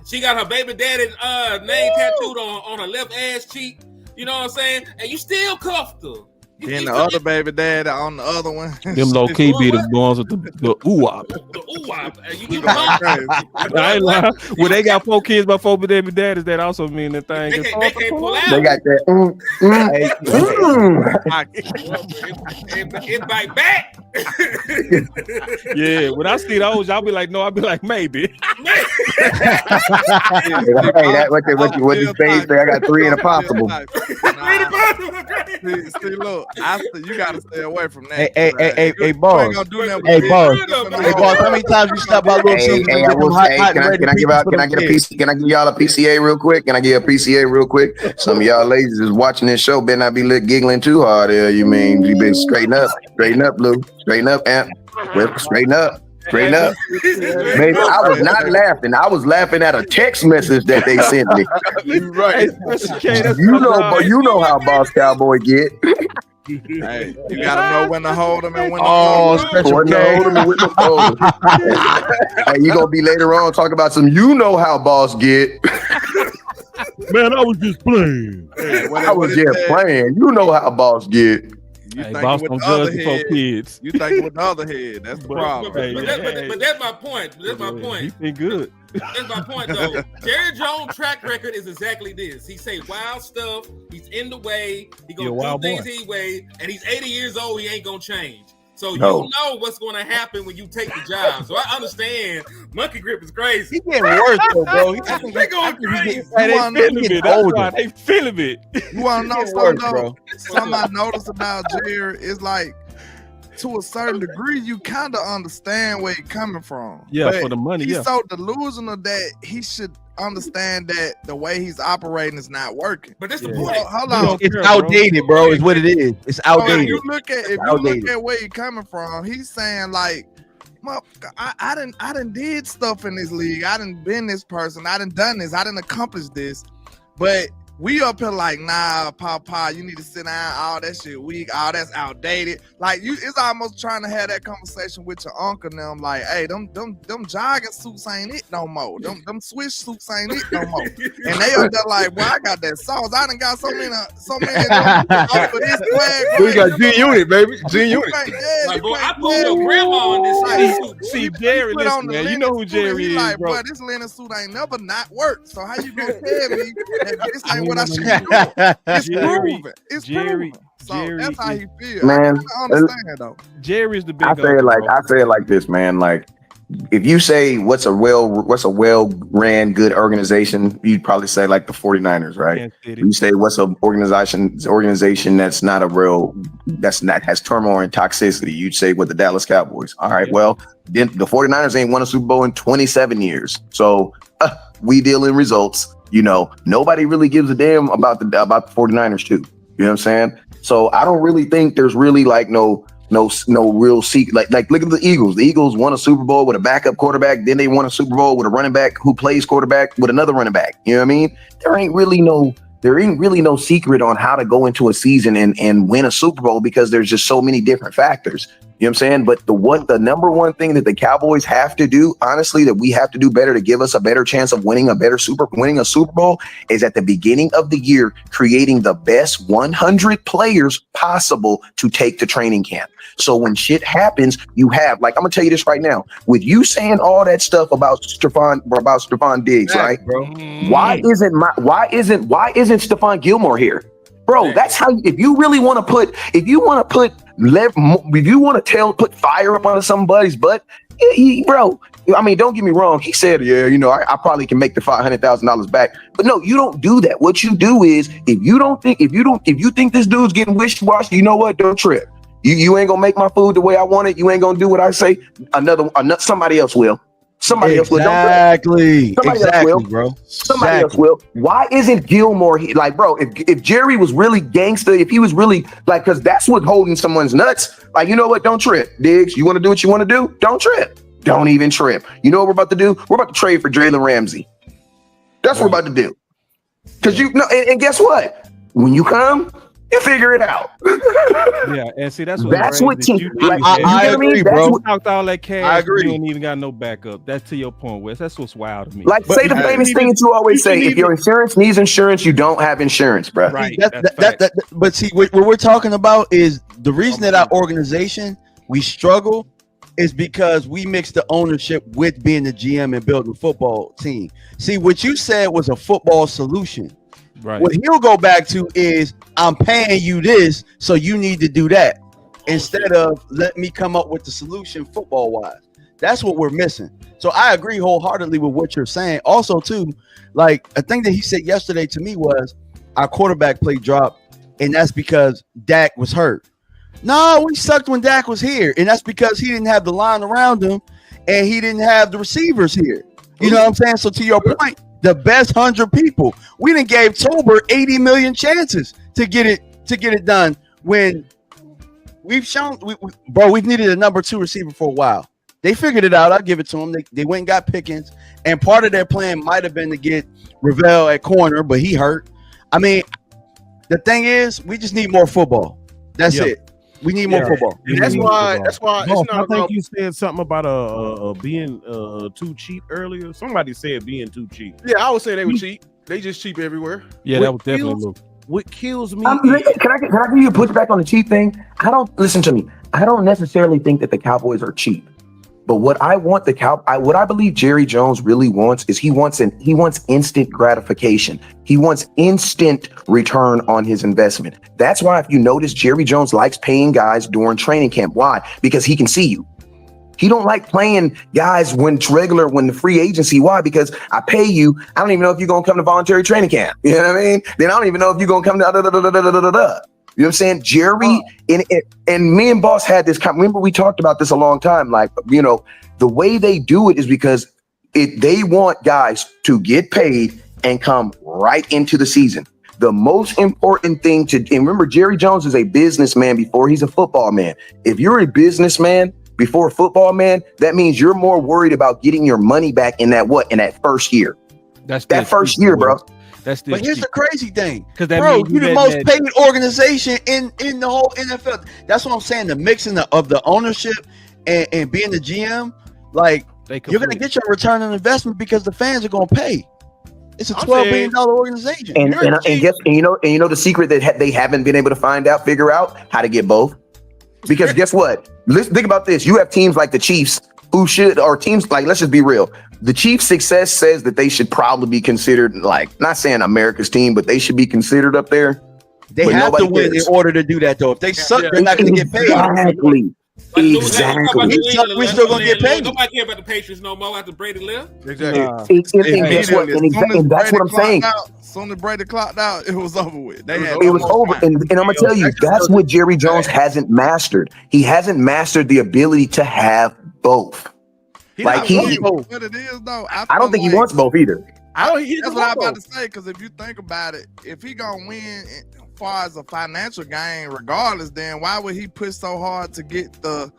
She got her baby daddy name tattooed on her left ass cheek. You know what I'm saying? And you still cuffed her. Then the other baby daddy on the other one. Them low key be the ones with the ooh-wop. The ooh-wop. I ain't lying. When they got 4 kids by 4 baby daddies, that also mean that thing. They can't pull out. They got that. It bite back. Yeah, when I see those, y'all be like, no, I'll be like, maybe. Hey, that what you say? I got 3 in a possible. See, look, you gotta stay away from that. Hey, boss. Hey, boss. How many times you stop by Little Caesars? Can I give y'all a PCA real quick? Can I give a PCA real quick? Some of y'all ladies is watching this show better not be giggling too hard there. You mean you better straighten up, Blue, straighten up, Amp, straighten up. Straight up. Baby, I was not laughing. I was laughing at a text message that they sent me. Right. You know how Boss Cowboy get. Hey, you gotta know when to hold them and when to hold them. Special K. Hey, you gonna be later on talking about some you know how Boss get. Man, I was just playing. I was just playing. You know how Boss get. You Hey, think boss with don't the other judge before head. kids. You think with the other head. That's the problem. But that's my point. That's my He point. been good. That's my point, though. Jerry Jones' track record is exactly this. He say wild stuff. He's in the way. He He a gonna do wild things boy. he way, and he's 80 years old. He ain't gonna change. So No. you know what's gonna happen when you take the job. So I understand. Monkey grip is crazy. He getting worse though, bro. They going crazy. Hey, they feeling it. That's older. why they feeling it. You want to know Getting something, worse, though? bro. Something I noticed about Jerry is like, to a certain degree, you kind of understand where he's coming from. Yeah, But for the money, He's yeah. so delusional that he should understand that the way he's operating is not working. But that's the Yeah. point. Hold You on. don't It's care, bro. outdated, bro. Is what it is. It's So if outdated. you look at outdated. where he's coming from, he's saying like, I done did stuff in this league. I done been this person. I done this. I done accomplished this. But we up here like, nah, Papa, you need to sit down. All that shit weak. All that's outdated. Like it's almost trying to have that conversation with your uncle and them. Like, hey, them jogging suits ain't it no more. Them Swiss suits ain't it no more. And they up there like, well, I got that sauce. I done got so many of them over this flag. We got G Unit, baby. G Unit. Like, boy, I put your grandma in this suit. See, Jerry, Put on listen, the man. You linen know who suit, Jerry and he is, like, bro. bro, this linen suit ain't never not worked. So how you gonna tell me that this ain't what I should do? It's proven. It's proven. So that's how he feels. Man, I understand though. Jerry's the big. I say it like this, man. Like, if you say what's a well ran good organization, you'd probably say like the 49ers, right? You say what's an organization that's not has turmoil and toxicity, you'd say what the Dallas Cowboys. All right, well, then the 49ers ain't won a Super Bowl in 27 years. So we deal in results. You know, nobody really gives a damn about the 49ers too. You know what I'm saying? So I don't really think there's really like no real secret. Like look at the Eagles. The Eagles won a Super Bowl with a backup quarterback. Then they won a Super Bowl with a running back who plays quarterback with another running back. You know what I mean? There ain't really no secret on how to go into a season and win a Super Bowl because there's just so many different factors. You know what I'm saying? But the number one thing that the Cowboys have to do, honestly, that we have to do better to give us a better chance of winning a Super Bowl is at the beginning of the year, creating the best 100 players possible to take to training camp. So when shit happens, you have, like, I'm gonna tell you this right now, with you saying all that stuff about Stephon Diggs, right? Bro. Why isn't Stephon Gilmore here? Bro, that's how, if you want to put fire up on somebody's butt, bro, I mean, don't get me wrong. He said, yeah, you know, I probably can make the $500,000 back. But no, you don't do that. What you do is, if you think this dude's getting wishy-washy, you know what? Don't trip. You ain't gonna make my food the way I want it. You ain't gonna do what I say. Somebody else will. Somebody else will. Exactly, bro. Somebody else will. Why isn't Gilmore here? Like, bro, if Jerry was really gangster, if he was really like, because that's what holding someone's nuts. Like, you know what? Don't trip, Diggs. You want to do what you want to do? Don't trip. Don't even trip. You know what we're about to do? We're about to trade for Jalen Ramsey. That's what we're about to do. Because you know, and guess what? When you come, you figure it out. Yeah, and see, that's what team. Like, I agree, bro. You talked all that cash. I agree. You ain't even got no backup. That's to your point, Wes. That's what's wild to me. Like, say the famous thing that you always say: if your insurance needs insurance, you don't have insurance, bro. Right. But see, what we're talking about is the reason that our organization we struggle is because we mix the ownership with being the GM and building a football team. See, what you said was a football solution. Right. What he'll go back to is, I'm paying you this, so you need to do that, instead of let me come up with the solution football wise. That's what we're missing. So I agree wholeheartedly with what you're saying. Also, too, like a thing that he said yesterday to me was our quarterback play dropped, and that's because Dak was hurt. No, we sucked when Dak was here, and that's because he didn't have the line around him, and he didn't have the receivers here. You know what I'm saying? So to your point, the best 100 people, we done gave Tober 80 million chances to get it done. When we've shown, we've needed a number 2 receiver for a while. They figured it out. I'll give it to them. They went and got Pickens, and part of their plan might have been to get Ravel at corner, but he hurt. I mean, the thing is, we just need more football. That's it. We need more football. And That's why Boss, it's not I about. think you said something about being too cheap earlier. Somebody said being too cheap. Yeah, I would say they were cheap. They just cheap everywhere. Yeah, that was definitely a little. What kills me? Can I give you a pushback on the cheap thing? Listen to me. I don't necessarily think that the Cowboys are cheap. But what I want what I believe Jerry Jones really wants is he wants instant gratification. He wants instant return on his investment. That's why, if you notice, Jerry Jones likes paying guys during training camp. Why? Because he can see you. He don't like playing guys when the free agency. Why? Because I pay you. I don't even know if you're gonna come to voluntary training camp. You know what I mean? Then I don't even know if you're gonna come to You know what I'm saying? Jerry and me and Boss had this. Remember, we talked about this a long time. Like, you know, the way they do it is because they want guys to get paid and come right into the season. The most important thing and remember, Jerry Jones is a businessman before he's a football man. If you're a businessman before a football man, that means you're more worried about getting your money back in that first year. That first year, bro. But here's the crazy thing, bro, you're the most paid organization in the whole NFL. That's what I'm saying. The mixing of the ownership and being the GM, like you're gonna get your return on investment because the fans are gonna pay. It's a $12 billion organization. And you know the secret that they haven't been able to figure out how to get both. Because guess what? Let's think about this. You have teams like the Chiefs let's just be real. The Chiefs' success says that they should probably be considered, like, not saying America's team, but they should be considered up there. They have to win in order to do that, though. If they suck, they're not going to get paid. Exactly. We're still going to get paid. Nobody care about the Patriots no more after Brady left. Exactly. And guess what? And that's what I'm saying. As soon as Brady clocked out, it was over with. It was over. And I'm going to tell you, that's what Jerry Jones hasn't mastered. He hasn't mastered the ability to have both. What it is, though, I don't think he wants both either. That's what I'm about to say, because if you think about it, if he gonna win as far as a financial gain regardless, then why would he push so hard to get the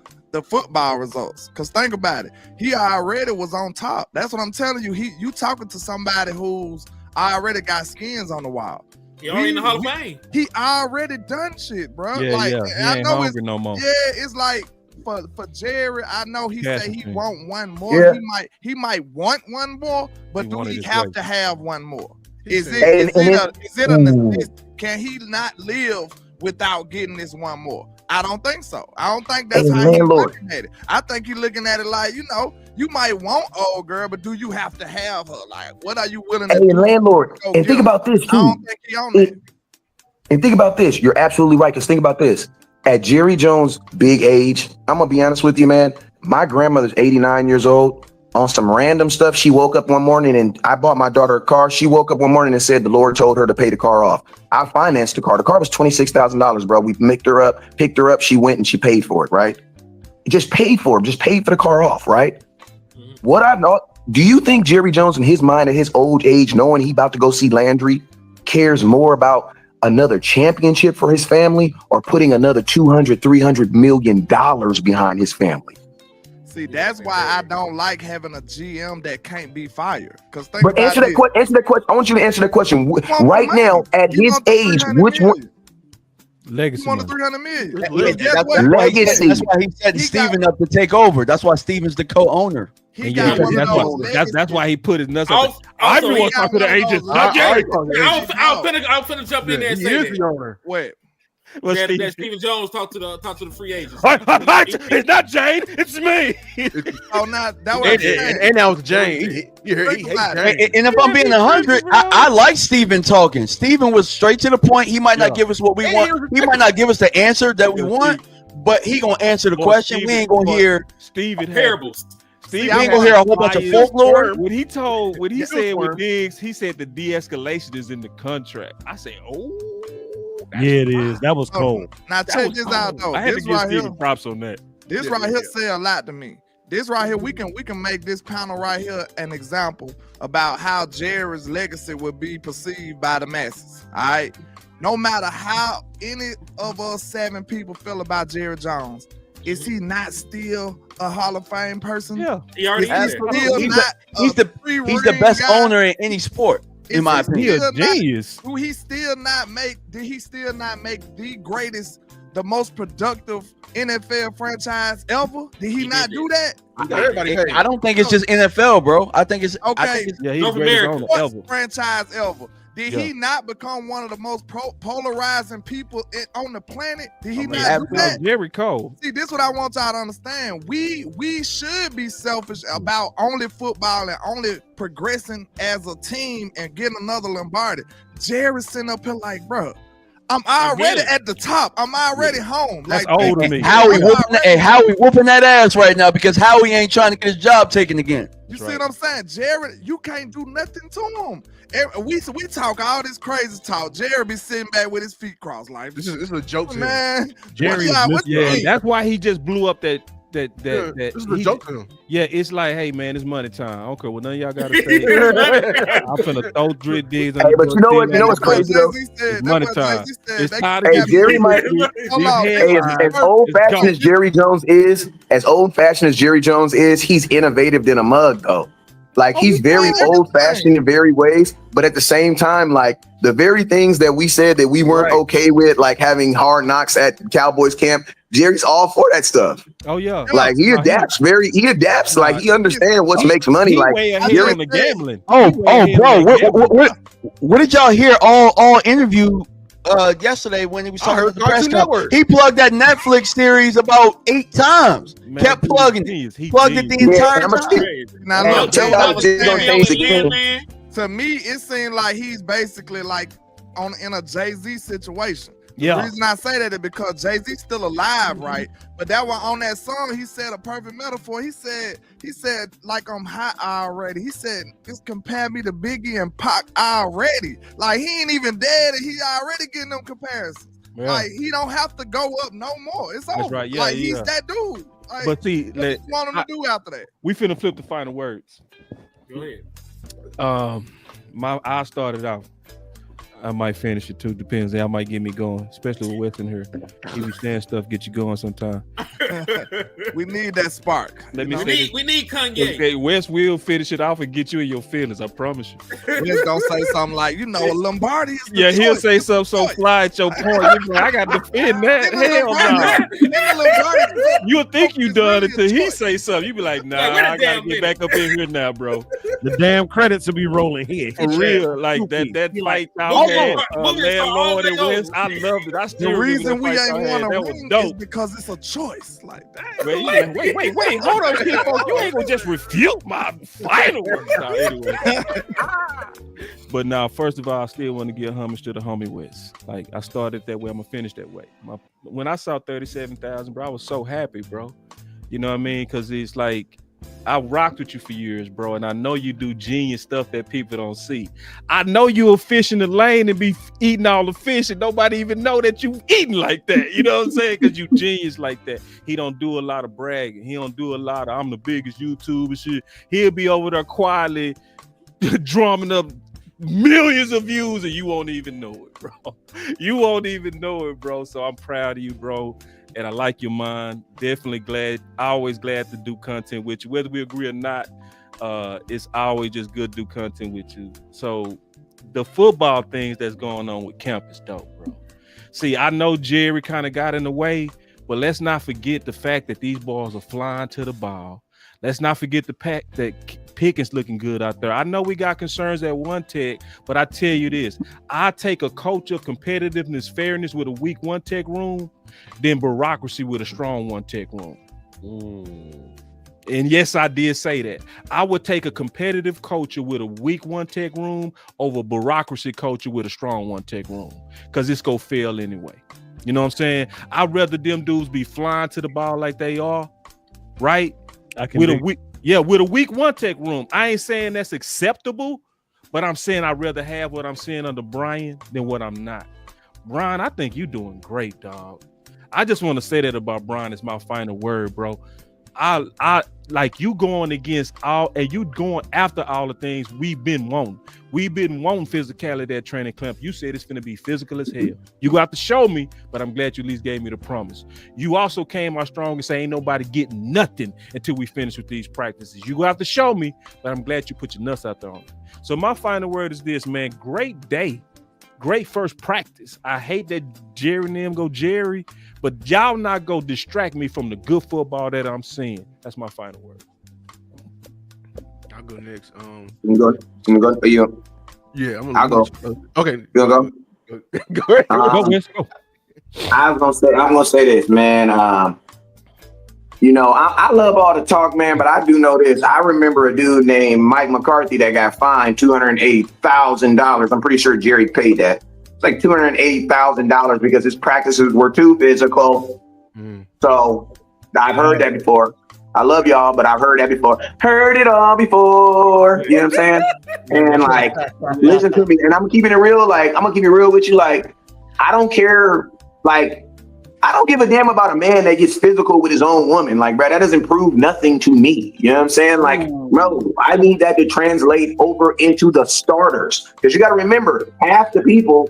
football results? Because think about it, he already was on top. That's what I'm telling you. You talking to somebody who's already got skins on the wall. He already in the Hall of Fame. He already done shit, bro. Yeah, like, He ain't hungry no more. Yeah, it's like for Jerry, I know he said he want one more. Yeah. He might want one more, but do he have to have one more? Is it a necessity? Can he not live without getting this one more? I don't think so. I don't think that's how he's looking at it. I think he's looking at it like, you might want old girl, but do you have to have her? Like, what are you willing to do? Landlord, and think about this too. I don't think he on that. And think about this. You're absolutely right. Because think about this. At Jerry Jones' big age, I'm going to be honest with you, man. My grandmother's 89 years old. On some random stuff, she woke up one morning and I bought my daughter a car. She woke up one morning and said the Lord told her to pay the car off. I financed the car. The car was $26,000, bro. We picked her up. She went and she paid for it, right? Just paid for the car off, right? What I know, do you think Jerry Jones in his mind at his old age, knowing he about to go see Landry, cares more about another championship for his family or putting another $200-300 million behind his family? See, that's why I don't like having a GM that can't be fired. But answer that question. I want you to answer the question right now. At his age, which one? Legacy. He wanted $300 million. Legacy. That's why he set Steven up to take over. That's why Steven's the co-owner. That's why he put his nuts up. I really want to talk to the agents. I'll finna jump in there and say that. Wait. That Stephen Jones talked to the free agents. It's not Jane, it's me. That was and that was Jane. He and if I'm being 100, I like Steven talking. Steven was straight to the point. He might not give us what we want. He might not give us the answer that we want, but he gonna answer the question. We ain't gonna hear Steven parables. We ain't gonna hear a whole bunch of folklore. When he said with Diggs, he said the de-escalation is in the contract. I said, yeah, it is. That was cold. Now check this out though. I had to give Steven props on that. This right here say a lot to me. This right here, we can make this panel right here an example about how Jerry's legacy would be perceived by the masses. All right. No matter how any of us 7 people feel about Jerry Jones, is he not still a Hall of Fame person? Yeah, he already is. He's the best owner in any sport. In my opinion, genius. Did he still not make the greatest, the most productive NFL franchise ever? Did he not do that? I don't think it's just NFL, bro. I think it's okay. He's the greatest owner ever. Franchise ever. Did he not become one of the most polarizing people on the planet? Did he not do No, that? Jerry Cole. See, this is what I want y'all to understand. We should be selfish about only football and only progressing as a team and getting another Lombardi. Jerry's sitting up here like, bro, I'm already at the top. I'm already home. That's like, old to me. Howie whooping that ass right now because Howie ain't trying to get his job taken again. You see what I'm saying? Jerry, you can't do nothing to him. We talk all this crazy talk. Jerry be sitting back with his feet crossed like this is a joke to man. Jerry, that's why he just blew up that. This is a joke to him. Yeah, it's like, hey man, it's money time. Okay, well none of y'all gotta say I'm finna throw Drit digs. Hey, but you know what's crazy though? It's money time. It's time to Hey, get Jerry might be as old fashioned as Jerry Jones is, he's innovative than a mug though. Like he's very old fashioned in very ways, but at the same time, like the very things that we said that we weren't okay with, like having hard knocks at Cowboys camp, Jerry's all for that stuff. Oh yeah, like he adapts. Like he understands what makes money. Like Jerry on the gambling. Oh, bro, what did y'all hear all interview yesterday when he was talking about the press conference? He plugged that Netflix series about 8 times. Man, kept plugging it. Plugged it the entire time. To me, it seemed like he's basically like in a Jay-Z situation. Yeah. The reason I say that is because Jay-Z's still alive, right? But that one on that song, he said a perfect metaphor. He said, like I'm hot already. He said, it's compared me to Biggie and Pac already. Like he ain't even dead and he already getting them comparisons. Yeah. Like he don't have to go up no more. It's over. That's right. Yeah, like he's that dude. Like, but see, what you want him to do after that? We finna flip the final words. Go ahead. I started out. I might finish it too. Depends. That might get me going, especially with Wes in here. He be saying stuff get you going sometime. We need that spark. We need Kanye. Okay, Wes will finish it off and get you in your feelings. I promise you. Wes gonna say something like, Lombardi is the he'll choice. say something so fly at your point. You like, I got to defend that. Hell no. You'll think you done until he say something. You be like, nah, I gotta get back up in here now, bro. The damn credits will be rolling here. For real, like that fight out there, landlord and West. I loved it. I still the reason we ain't want to win is because it's a choice. Like that. Wait, hold on, people. You ain't gonna just refute my final words. Anyway. But now, first of all, I still want to give homage to the homie West. Like I started that way, I'm gonna finish that way. When I saw 37,000, bro, I was so happy, bro. You know what I mean? Because it's like I rocked with you for years, bro, and I know you do genius stuff that people don't see. I know you a fish in the lane and be eating all the fish and nobody even know that you eating like that. You know what I'm saying? Because you genius like that. He don't do a lot of bragging. He don't do a lot of I'm the biggest YouTuber shit. He'll be over there quietly drumming up millions of views and you won't even know it, bro. You won't even know it, bro. So I'm proud of you, bro. And I like your mind. Definitely always glad to do content with you. Whether we agree or not, it's always just good to do content with you. So the football things that's going on with camp is dope, bro. See, I know Jerry kind of got in the way, but let's not forget the fact that these balls are flying to the ball. Let's not forget the fact that Pickens looking good out there. I know we got concerns at One Tech, but I tell you this, I take a culture of competitiveness, fairness with a weak One Tech room, than bureaucracy with a strong One Tech room. And yes, I did say that. I would take a competitive culture with a weak One Tech room over bureaucracy culture with a strong One Tech room, because it's gonna fail anyway. You know what I'm saying? I'd rather them dudes be flying to the ball like they are, right? With a weak One Tech room. I ain't saying that's acceptable, but I'm saying I'd rather have what I'm seeing under Brian than what I'm not. Brian, I think you're doing great, dog. I just want to say that about Brian is my final word, bro. I like you going against all, and you going after all the things we've been wanting. We've been wanting physicality at training camp. You said it's going to be physical as hell. You got to show me, but I'm glad you at least gave me the promise. You also came out strong and say ain't nobody getting nothing until we finish with these practices. You have to show me, but I'm glad you put your nuts out there on it. So my final word is this, man. Great day. Great first practice. I hate that Jerry and them go Jerry, but y'all not go distract me from the good football that I'm seeing. That's my final word. I'll go next. Yeah, I'll go. Okay, You'll go. Go ahead. Go. I'm gonna say this, man. You know, I love all the talk, man, but I do know this. I remember a dude named Mike McCarthy that got fined $280,000. I'm pretty sure Jerry paid that. It's like $280,000 because his practices were too physical. So I've heard that before. I love y'all, but I've heard that before. Heard it all before. You know what I'm saying? And like, listen to me. And I'm keeping it real. Like, I'm gonna keep it real with you. Like, I don't care. Like, I don't give a damn about a man that gets physical with his own woman. Like, bro, that doesn't prove nothing to me. You know what I'm saying? Like, bro, I need that to translate over into the starters. Because you got to remember, half the people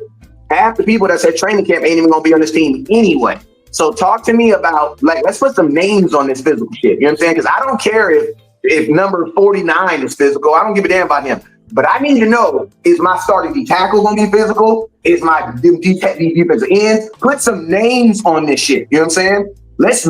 that said training camp ain't even gonna be on this team anyway. So talk to me about, like, let's put some names on this physical shit. You know what I'm saying? Because I don't care if number 49 is physical. I don't give a damn about him. But I need to know, is my starting D tackle going to be physical? Is my defensive end? Put some names on this shit. You know what I'm saying? Let's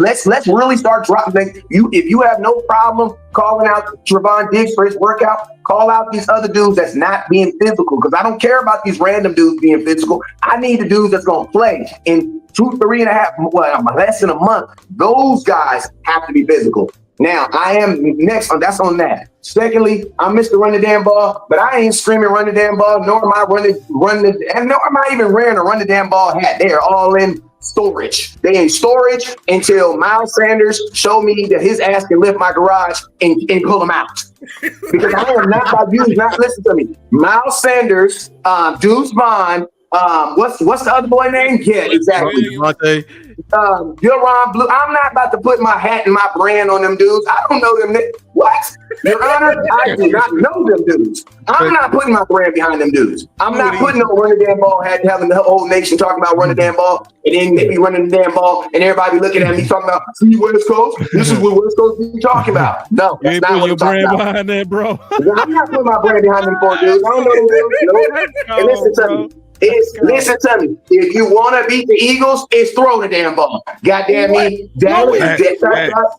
really start dropping things. If you have no problem calling out Trevon Diggs for his workout, call out these other dudes that's not being physical. Because I don't care about these random dudes being physical. I need the dudes that's going to play in 2-3.5, less than a month. Those guys have to be physical. Now, I am next. That's on that. Secondly, I'm Mr. Run the Damn Ball, but I ain't screaming run the damn ball, nor am I nor am I even wearing a run the damn ball hat. They are all in storage. They in storage until Miles Sanders show me that his ass can lift my garage and pull them out. Because I am not by views. Not listen to me. Miles Sanders, Deuce Vaughn. What's the other boy name? Yeah, exactly. Ron Blue. I'm not about to put my hat and my brand on them dudes. I don't know them. What? Your Honor, I do not know them dudes. I'm not putting my brand behind them dudes. I'm not putting no run the damn ball hat and having the whole nation talking about run the damn ball, and then they be running the damn ball, and everybody looking at me talking about, see West Coast? This is what West Coast be talking about. No, that's not what I'm talking about. Behind that, bro. I'm not putting my brand behind them four dudes. I don't know them. No. And listen to me. Listen to me. If you want to beat the Eagles, it's throw the damn ball. Goddamn me. Dallas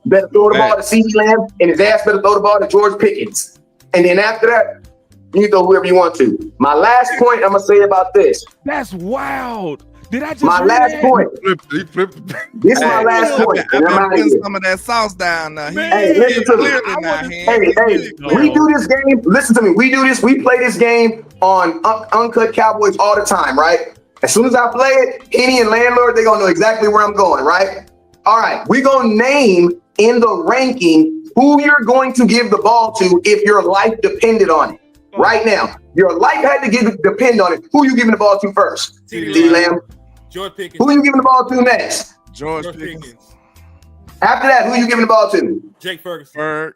better throw the ball to CeeDee Lamb, and his ass better throw the ball to George Pickens. And then after that, you can throw whoever you want to. My last point I'm going to say about this. That's wild. Did I just my last point? This is my last point. I've been putting some of that sauce down now. Hey, listen to me. We do this game. Listen to me. We do this. We play this game on Uncut Cowboys all the time, right? As soon as I play it, Henny and Landlord, they're going to know exactly where I'm going, right? All right. We're going to name in the ranking who you're going to give the ball to if your life depended on it. Right now, your life had to depend on it. Who you giving the ball to first? CeeDee Lamb. George Pickens. Who you giving the ball to next? George Pickens. After that, who you giving the ball to? Jake Ferguson.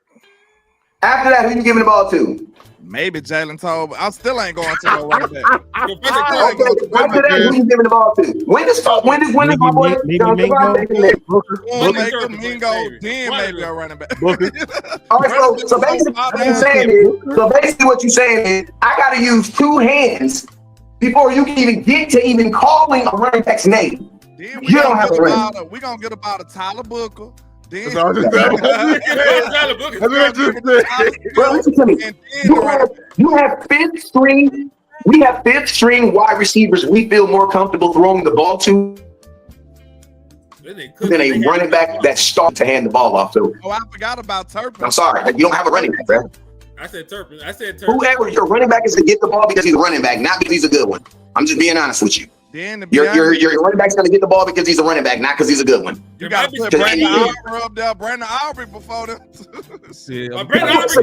After that, who you giving the ball to? Maybe Jalen Toll. I still ain't going to no running back. Okay, after that, who you giving the ball to? When does my boy Mingo, then maybe a running back. All right, so basically what you're saying is I got to use two hands before you can even get to even calling a running back's name. Then you don't have a running. We're going to get about a Tyler Booker. Then, bro, listen to me. You have fifth string. We have fifth string wide receivers we feel more comfortable throwing the ball to than a running back that starts to hand the ball off to. Oh, I forgot about Turpin. I'm sorry. You don't have a running back, bro. I said Turpin. Whoever your running back is to get the ball because he's a running back, not because he's a good one. I'm just being honest with you. Your running back's going to get the ball because he's a running back, not because he's a good one. You got to put Brandon Aubrey up there. Brandon Aubrey before them. Brandon Aubrey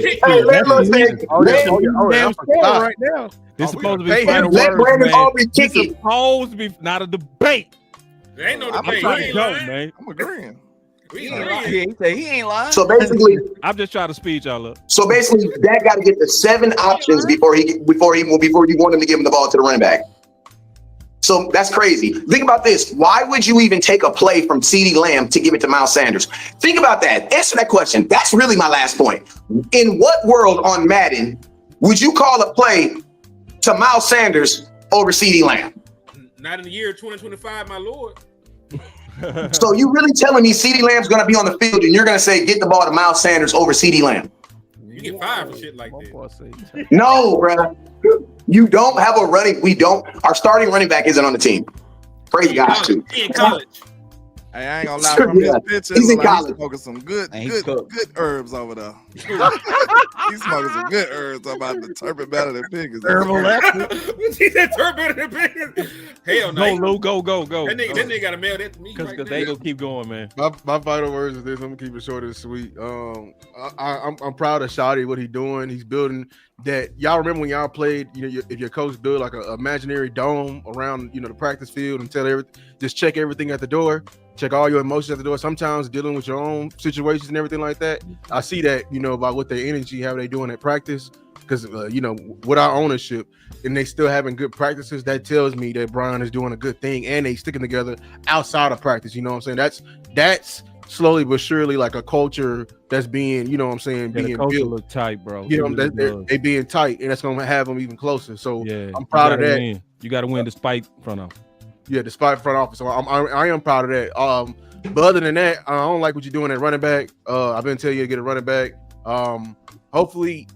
right now. It's supposed to be final let words, Brandon man. Aubrey kick it. It's supposed to be not a debate. There ain't no I'm debate. trying to go, man. I'm agreeing. He ain't lying. So basically, I'm just trying to speed y'all up. So basically, that got to get the 7 options before you want him to give him the ball to the running back. So that's crazy. Think about this. Why would you even take a play from CeeDee Lamb to give it to Miles Sanders? Think about that. Answer that question. That's really my last point. In what world on Madden would you call a play to Miles Sanders over CeeDee Lamb? Not in the year 2025, my lord. So you really telling me CeeDee Lamb's going to be on the field and you're going to say get the ball to Miles Sanders over CeeDee Lamb? You get fired for shit like that. No, bro. You don't have a running. Our starting running back isn't on the team. Praise God too. In college. Hey, I ain't gonna lie, from his picture, He's in like college. he's smoking some good herbs over there. He's smoking some good herbs. I'm about to turpin better than Pickens. He said turn better than Pickens. Hell no. Go, Lou, go. That nigga got to mail that to me. Because they gonna keep going, man. My final words is this. I'm gonna keep it short and sweet. I'm proud of Shotty, what he's doing. He's building that. Y'all remember when y'all played? If your coach built like an imaginary dome around the practice field and just check everything at the door. Check all your emotions at the door. Sometimes dealing with your own situations and everything like that. I see that, about what their energy, how they doing at practice. Because, with our ownership and they still having good practices, that tells me that Brian is doing a good thing and they sticking together outside of practice. You know what I'm saying? That's slowly but surely like a culture that's being, being the culture built. look tight, bro. They being tight, and that's going to have them even closer. So yeah, I'm proud of that. Win. You got to win despite front office. Yeah, despite front office. So I am proud of that. But other than that, I don't like what you're doing at running back. I've been telling you to get a running back. Hopefully,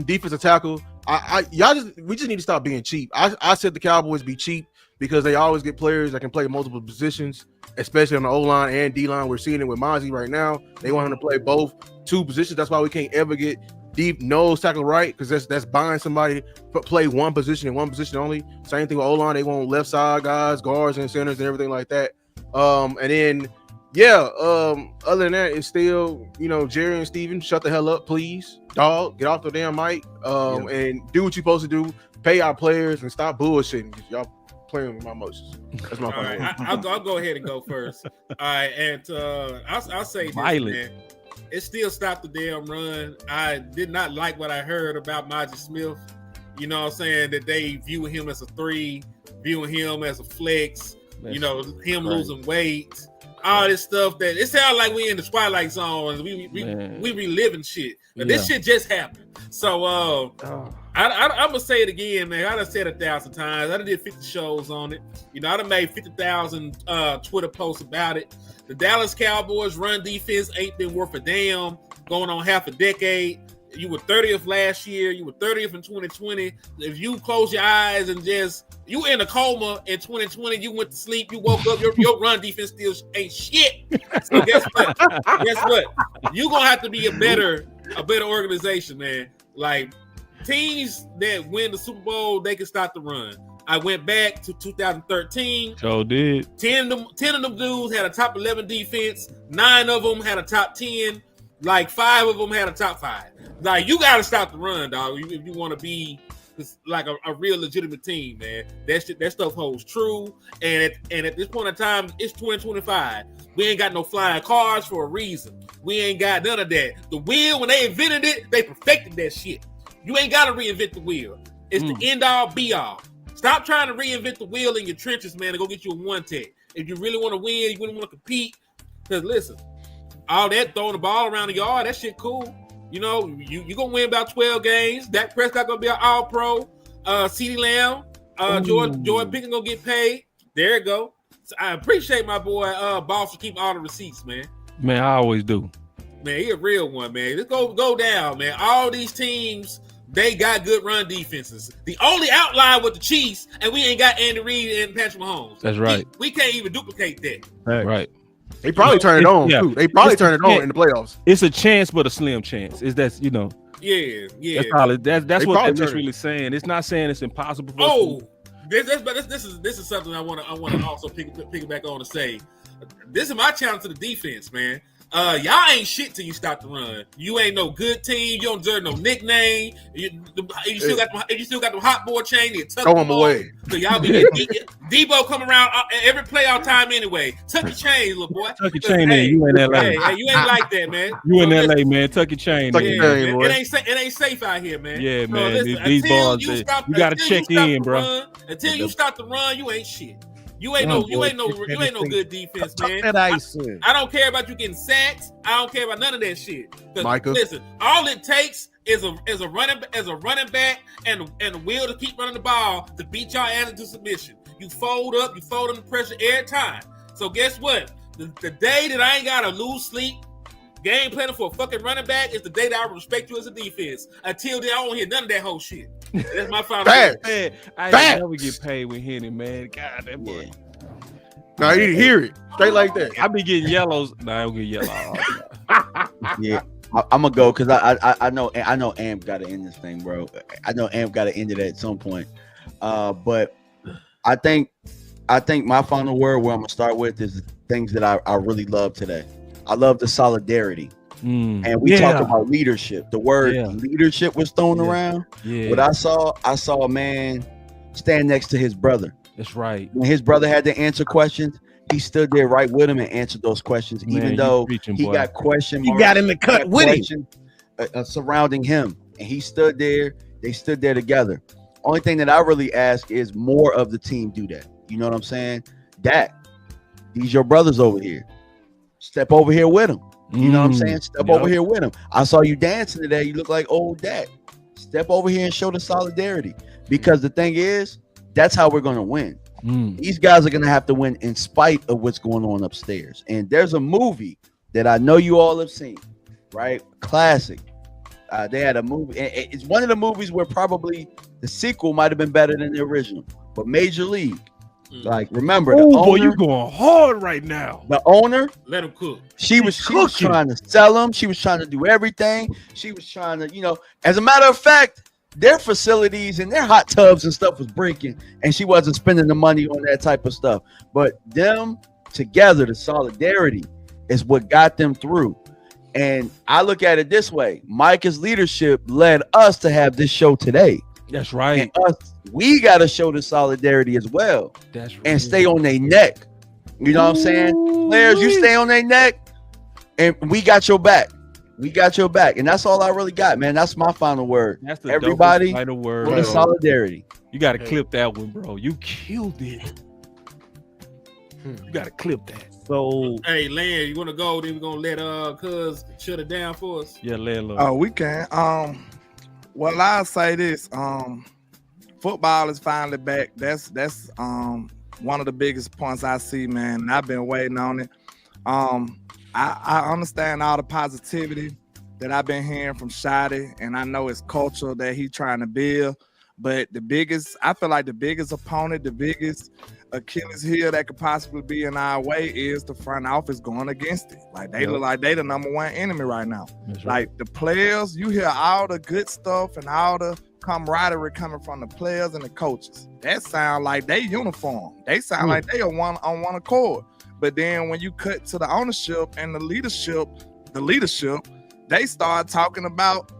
defensive tackle. We just need to stop being cheap. I said the Cowboys be cheap because they always get players that can play multiple positions, especially on the O-line and D-line. We're seeing it with Mozzie right now. They want him to play both two positions. That's why we can't ever get deep nose tackle right, because that's buying somebody to play one position and one position only. Same thing with O-line. They want left side guys, guards and centers and everything like that. And then other than that, it's still, Jerry and Steven, shut the hell up, please. Dog, get off the damn mic and do what you're supposed to do. Pay our players and stop bullshitting. Y'all playing with my emotions. That's my point. Right, I'll go ahead and go first. All right, and I'll say this, man. It still stopped the damn run. I did not like what I heard about Mozzie Smith. You know what I'm saying? That they view him as a 3, viewing him as a flex, him losing weight, all this stuff that it sounds like we in the Twilight Zone. We reliving shit. But this shit just happened. So I'm gonna say it again, man. I done said 1,000 times. I done did 50 shows on it. I done made 50,000 Twitter posts about it. The Dallas Cowboys run defense ain't been worth a damn going on half a decade. You were 30th last year. You were 30th in 2020. If you close your eyes and you in a coma in 2020, you went to sleep, you woke up, your run defense still ain't shit. So guess what? You're gonna have to be a better organization, man. Like teams that win the Super Bowl, they can stop the run. I went back to 2013. So did 10 of them dudes had a top 11 defense. 9 of them had a top 10. Like 5 of them had a top 5. Like you got to stop the run, dog. If you want to be like a real legitimate team, man. That stuff holds true. And at this point in time, it's 2025. We ain't got no flying cars for a reason. We ain't got none of that. The wheel, when they invented it, they perfected that shit. You ain't got to reinvent the wheel. It's the end all be all. Stop trying to reinvent the wheel in your trenches, man, and go get you a one tech. If you really want to win, you really want to compete. Because listen, all that throwing the ball around the yard, that shit cool. You gonna win about 12 games. Dak Prescott gonna be an all-pro. CeeDee Lamb, Jordan Pickens gonna get paid. There you go. So I appreciate my boy boss for keeping all the receipts, man. Man, I always do. Man, he a real one, man. Let's go down, man. All these teams, they got good run defenses. The only outlier with the Chiefs, and we ain't got Andy Reid and Patrick Mahomes. That's right. We can't even duplicate that. Right. They probably turn it on too. They probably turn it on in the playoffs. It's a chance, but a slim chance. Yeah. That's all. That's what that's really saying. It's not saying it's impossible. This is something I want to also piggyback on to say. This is my challenge to the defense, man. Y'all ain't shit till you stop the run. You ain't no good team. You don't deserve no nickname. You still got the hot boy chain. You tuck throw them away. So y'all be Debo come around every playoff time anyway. Tuck your chain, little boy. Tuck your chain in. You in LA. Hey, you ain't like that, man. You in LA, man. Tuck your chain. Tuck your chain, boy. It ain't safe out here, man. Yeah, so man. Listen, These balls, you gotta check in, bro. Until you stop the run, you ain't shit. You ain't no good defense, man. I don't care about you getting sacks. I don't care about none of that shit. Listen, all it takes is a running back and a will to keep running the ball to beat y'all ass into submission. You fold up, you fold under pressure every time. So guess what? The day that I ain't gotta lose sleep, game planning for a fucking running back is the day that I respect you as a defense. Until then, I don't hear none of that whole shit. That's my final word. Man, I ain't never get paid with Henny, man. God, that boy. No, you didn't hear it straight like that. I be getting yellows. No, I don't get yellow. Yeah, I'm gonna go because I know Amp got to end this thing, bro. I know Amp got to end it at some point. But I think my final word, where I'm gonna start with, is things that I really love today. I love the solidarity. And we talk about leadership. The word leadership was thrown around. Yeah. What I saw a man stand next to his brother. That's right. When his brother had to answer questions, he stood there right with him and answered those questions, Man, even though he got question marks. He got in the cut with him. Surrounding him, and he stood there. They stood there together. Only thing that I really ask is more of the team do that. You know what I'm saying? Dak, these your brothers over here. Step over here with them. You know what I'm saying? Step over here with him. I saw you dancing today. You look like old Dak. Step over here and show the solidarity. Because the thing is, that's how we're going to win. These guys are going to have to win in spite of what's going on upstairs. And there's a movie that I know you all have seen, right? Classic. They had a movie. It's one of the movies where probably the sequel might have been better than the original. But Major League, like, remember, the owner, boy, you going hard right now. The owner, let him cook. She was trying to sell him. She was trying to do everything. She was trying to, as a matter of fact, their facilities and their hot tubs and stuff was breaking, and she wasn't spending the money on that type of stuff. But them together, the solidarity is what got them through. And I look at it this way: Micah's leadership led us to have this show today. That's right. And we got to show the solidarity as well. That's right. And stay on their neck. You know what I'm saying? Players, you stay on their neck, and we got your back. We got your back, and that's all I really got, man. That's my final word. That's the everybody final word. For the solidarity. You got to clip that one, bro. You killed it. You got to clip that. So, hey, Land, you want to go? Then we're gonna let Cuz shut it down for us. Yeah, Land. Oh, we can. Well, I'll say this. Football is finally back. That's one of the biggest points I see, man. And I've been waiting on it. I understand all the positivity that I've been hearing from Shotty, and I know it's culture that he's trying to build. But I feel like the biggest opponent, the biggest Achilles heel that could possibly be in our way is the front office going against it. Like they look like they the number one enemy right now. Like the players, you hear all the good stuff and all the camaraderie coming from the players and the coaches. That sound like they uniform. They sound like they are on one accord. But then when you cut to the ownership and the leadership, they start talking about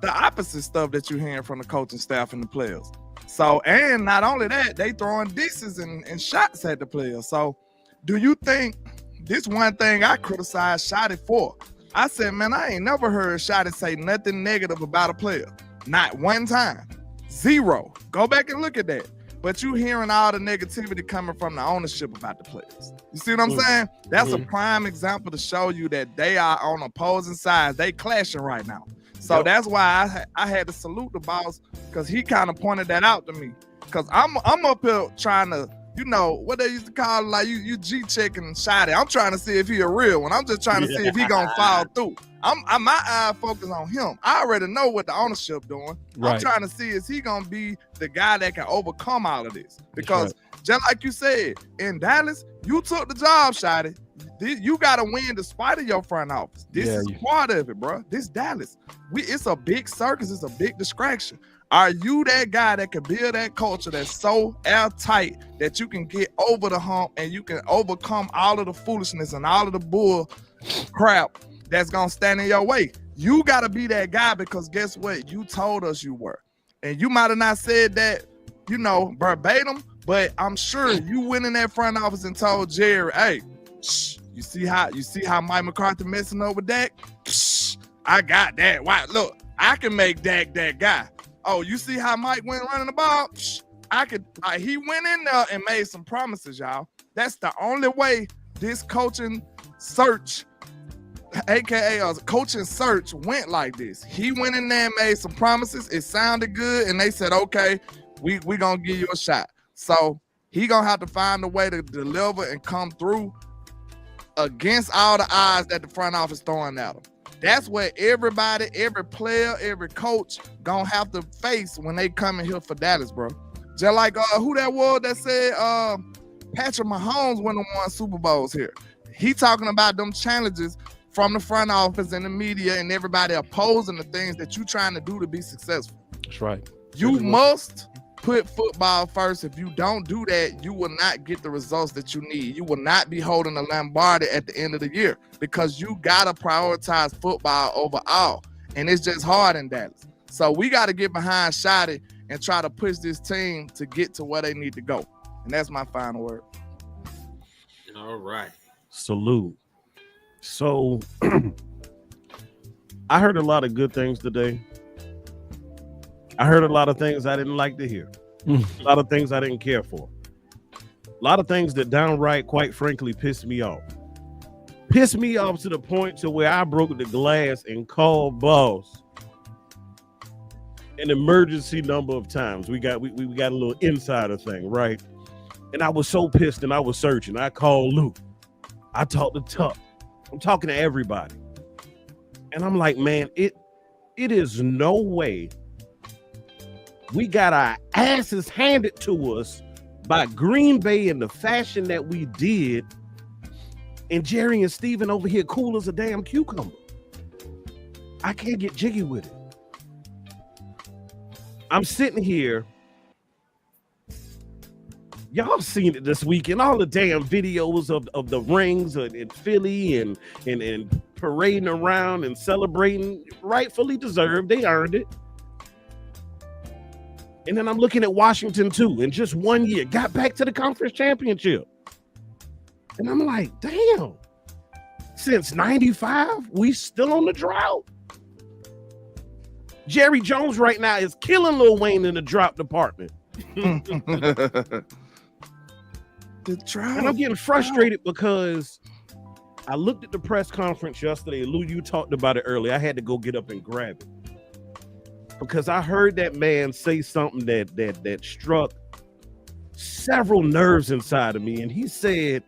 the opposite stuff that you're hearing from the coaching staff and the players. So, and not only that, they throwing disses and shots at the players. So, do you think this one thing I criticized Shotty for? I said, man, I ain't never heard Shotty say nothing negative about a player. Not one time. Zero. Go back and look at that. But you hearing all the negativity coming from the ownership about the players. You see what I'm saying? That's a prime example to show you that they are on opposing sides. They clashing right now. So that's why I had to salute the boss, because he kind of pointed that out to me. Because I'm up here trying to, what they used to call, like, you G-checking Shotty. I'm trying to see if he a real one. I'm just trying to see if he gonna follow through. My eye focus on him. I already know what the ownership doing. Right. I'm trying to see, is he gonna be the guy that can overcome all of this? Because just like you said, in Dallas, you took the job, Shotty. You got to win despite of your front office. This is part of it, bro. This Dallas. It's a big circus. It's a big distraction. Are you that guy that can build that culture that's so airtight that you can get over the hump and you can overcome all of the foolishness and all of the bull crap that's going to stand in your way? You got to be that guy, because guess what? You told us you were. And you might have not said that, verbatim, but I'm sure you went in that front office and told Jerry, hey, you see how Mike McCarthy messing up with Dak? I got that. Why? Look, I can make Dak that guy. Oh, you see how Mike went running the ball? He went in there and made some promises, y'all. That's the only way this coaching search, aka a coaching search, went like this. He went in there and made some promises. It sounded good, and they said, okay, we gonna give you a shot. So he gonna have to find a way to deliver and come through against all the odds that the front office throwing at them. That's what everybody, every player, every coach gonna have to face when they come in here for Dallas, bro. Just like who that was that said Patrick Mahomes wouldn't have won Super Bowls here. He talking about them challenges from the front office and the media and everybody opposing the things that you trying to do to be successful. That's right. You must put football first. If you don't do that, you will not get the results that you need. You will not be holding a Lombardi at the end of the year because you got to prioritize football over all. And it's just hard in Dallas. So we got to get behind Shotty and try to push this team to get to where they need to go. And that's my final word. All right. Salute. So I heard a lot of good things today. I heard a lot of things I didn't like to hear. A lot of things I didn't care for. A lot of things that downright, quite frankly, pissed me off. Pissed me off to the point to where I broke the glass and called boss an emergency number of times. We got a little insider thing, right? And I was so pissed and I was searching. I called Luke. I talked to Tuck. I'm talking to everybody. And I'm like, man, it is no way we got our asses handed to us by Green Bay in the fashion that we did, and Jerry and Steven over here cool as a damn cucumber. I can't get jiggy with it. I'm sitting here. Y'all seen it this weekend, all the damn videos of the rings in Philly and parading around and celebrating, rightfully deserved. They earned it. And then I'm looking at Washington too. In just 1 year, got back to the conference championship. And I'm like, damn, since 95, we still on the drought. Jerry Jones right now is killing Lil Wayne in the drop department. The drought. And I'm getting frustrated because I looked at the press conference yesterday. Lou, you talked about it earlier. I had to go get up and grab it. Because I heard that man say something that struck several nerves inside of me. And he said,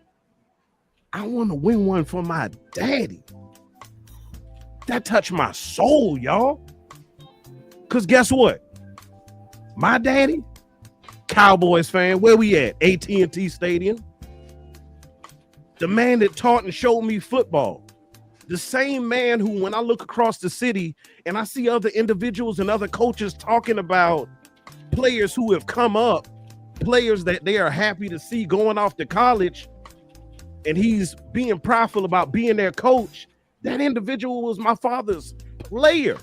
I want to win one for my daddy. That touched my soul, y'all. Because guess what? My daddy, Cowboys fan, where we at? AT&T Stadium. The man that taught and showed me football. The same man who, when I look across the city and I see other individuals and other coaches talking about players who have come up, players that they are happy to see going off to college, and he's being prideful about being their coach, that individual was my father's player.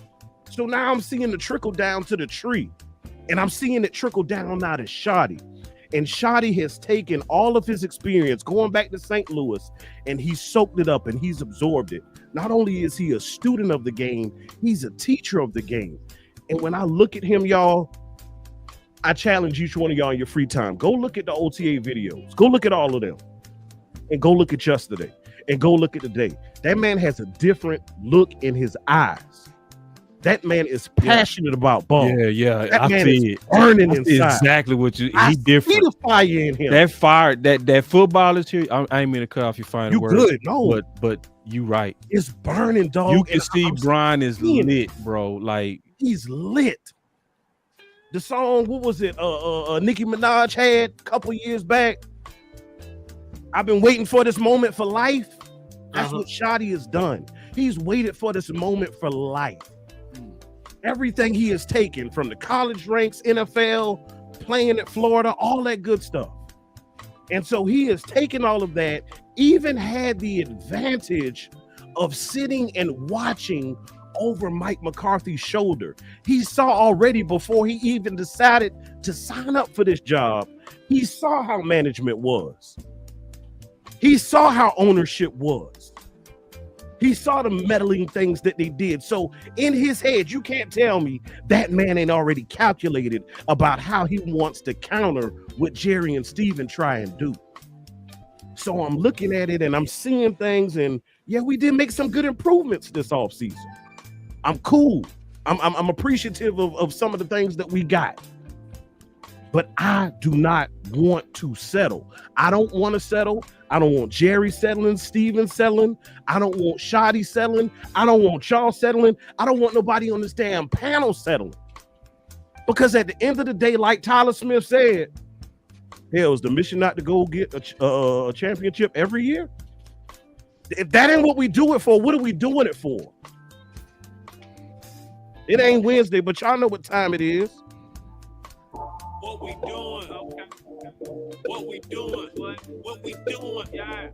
So now I'm seeing the trickle down to the tree, and I'm seeing it trickle down now to Shotty. And Shotty has taken all of his experience going back to St. Louis, and he's soaked it up and he's absorbed it. Not only is he a student of the game, he's a teacher of the game. And when I look at him, y'all, I challenge each one of y'all in your free time. Go look at the OTA videos. Go look at all of them. And go look at yesterday. And go look at today. That man has a different look in his eyes. That man is passionate about ball. Yeah. That man see is burning inside. exactly what you. I He different. see the fire in him. That fire, that football is here. I ain't mean to cut off your final You word. good, no. But you right. It's burning, dog. You can and see I'm Brian is seeing lit, bro. Like he's lit. The song, what was it? Nicki Minaj had a couple years back. I've been waiting for this moment for life. That's what Shotty has done. He's waited for this moment for life. Everything he has taken from the college ranks, NFL, playing at Florida, all that good stuff. And so he has taken all of that, even had the advantage of sitting and watching over Mike McCarthy's shoulder. He saw already before he even decided to sign up for this job, he saw how management was. He saw how ownership was. He saw the meddling things that they did. So in his head, you can't tell me that man ain't already calculated about how he wants to counter what Jerry and Steven try and do. So I'm looking at it and I'm seeing things, and yeah, we did make some good improvements this offseason. I'm cool. I'm appreciative of some of the things that we got. But I do not want to settle. I don't want to settle. I don't want Jerry settling, Steven settling. I don't want Shoddy settling. I don't want y'all settling. I don't want nobody on this damn panel settling. Because at the end of the day, like Tyler Smith said, hell, is the mission not to go get a championship every year? If that ain't what we do it for, what are we doing it for? It ain't Wednesday, but y'all know what time it is. What we doing? Okay. What we doing? What we doing? Yeah.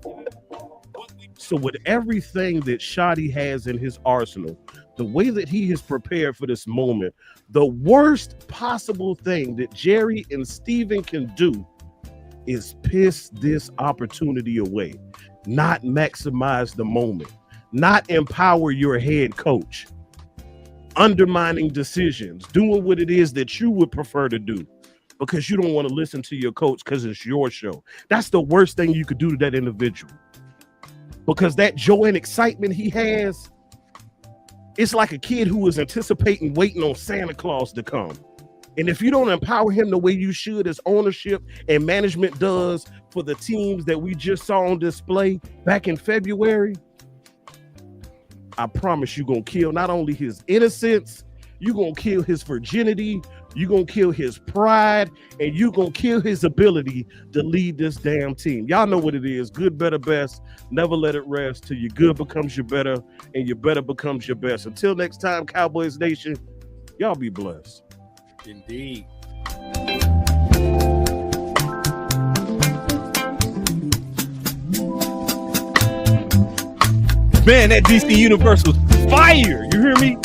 So with everything that Shoddy has in his arsenal, the way that he is prepared for this moment, the worst possible thing that Jerry and Steven can do is piss this opportunity away, not maximize the moment, not empower your head coach, undermining decisions, doing what it is that you would prefer to do because you don't want to listen to your coach because it's your show. That's the worst thing you could do to that individual, because that joy and excitement he has, it's like a kid who is anticipating, waiting on Santa Claus to come. And if you don't empower him the way you should, as ownership and management does for the teams that we just saw on display back in February, I promise you're going to kill not only his innocence, you're going to kill his virginity, you're going to kill his pride, and you're going to kill his ability to lead this damn team. Y'all know what it is. Good, better, best. Never let it rest till your good becomes your better and your better becomes your best. Until next time, Cowboys Nation, y'all be blessed. Indeed. Man, that DC Universe was fire. You hear me?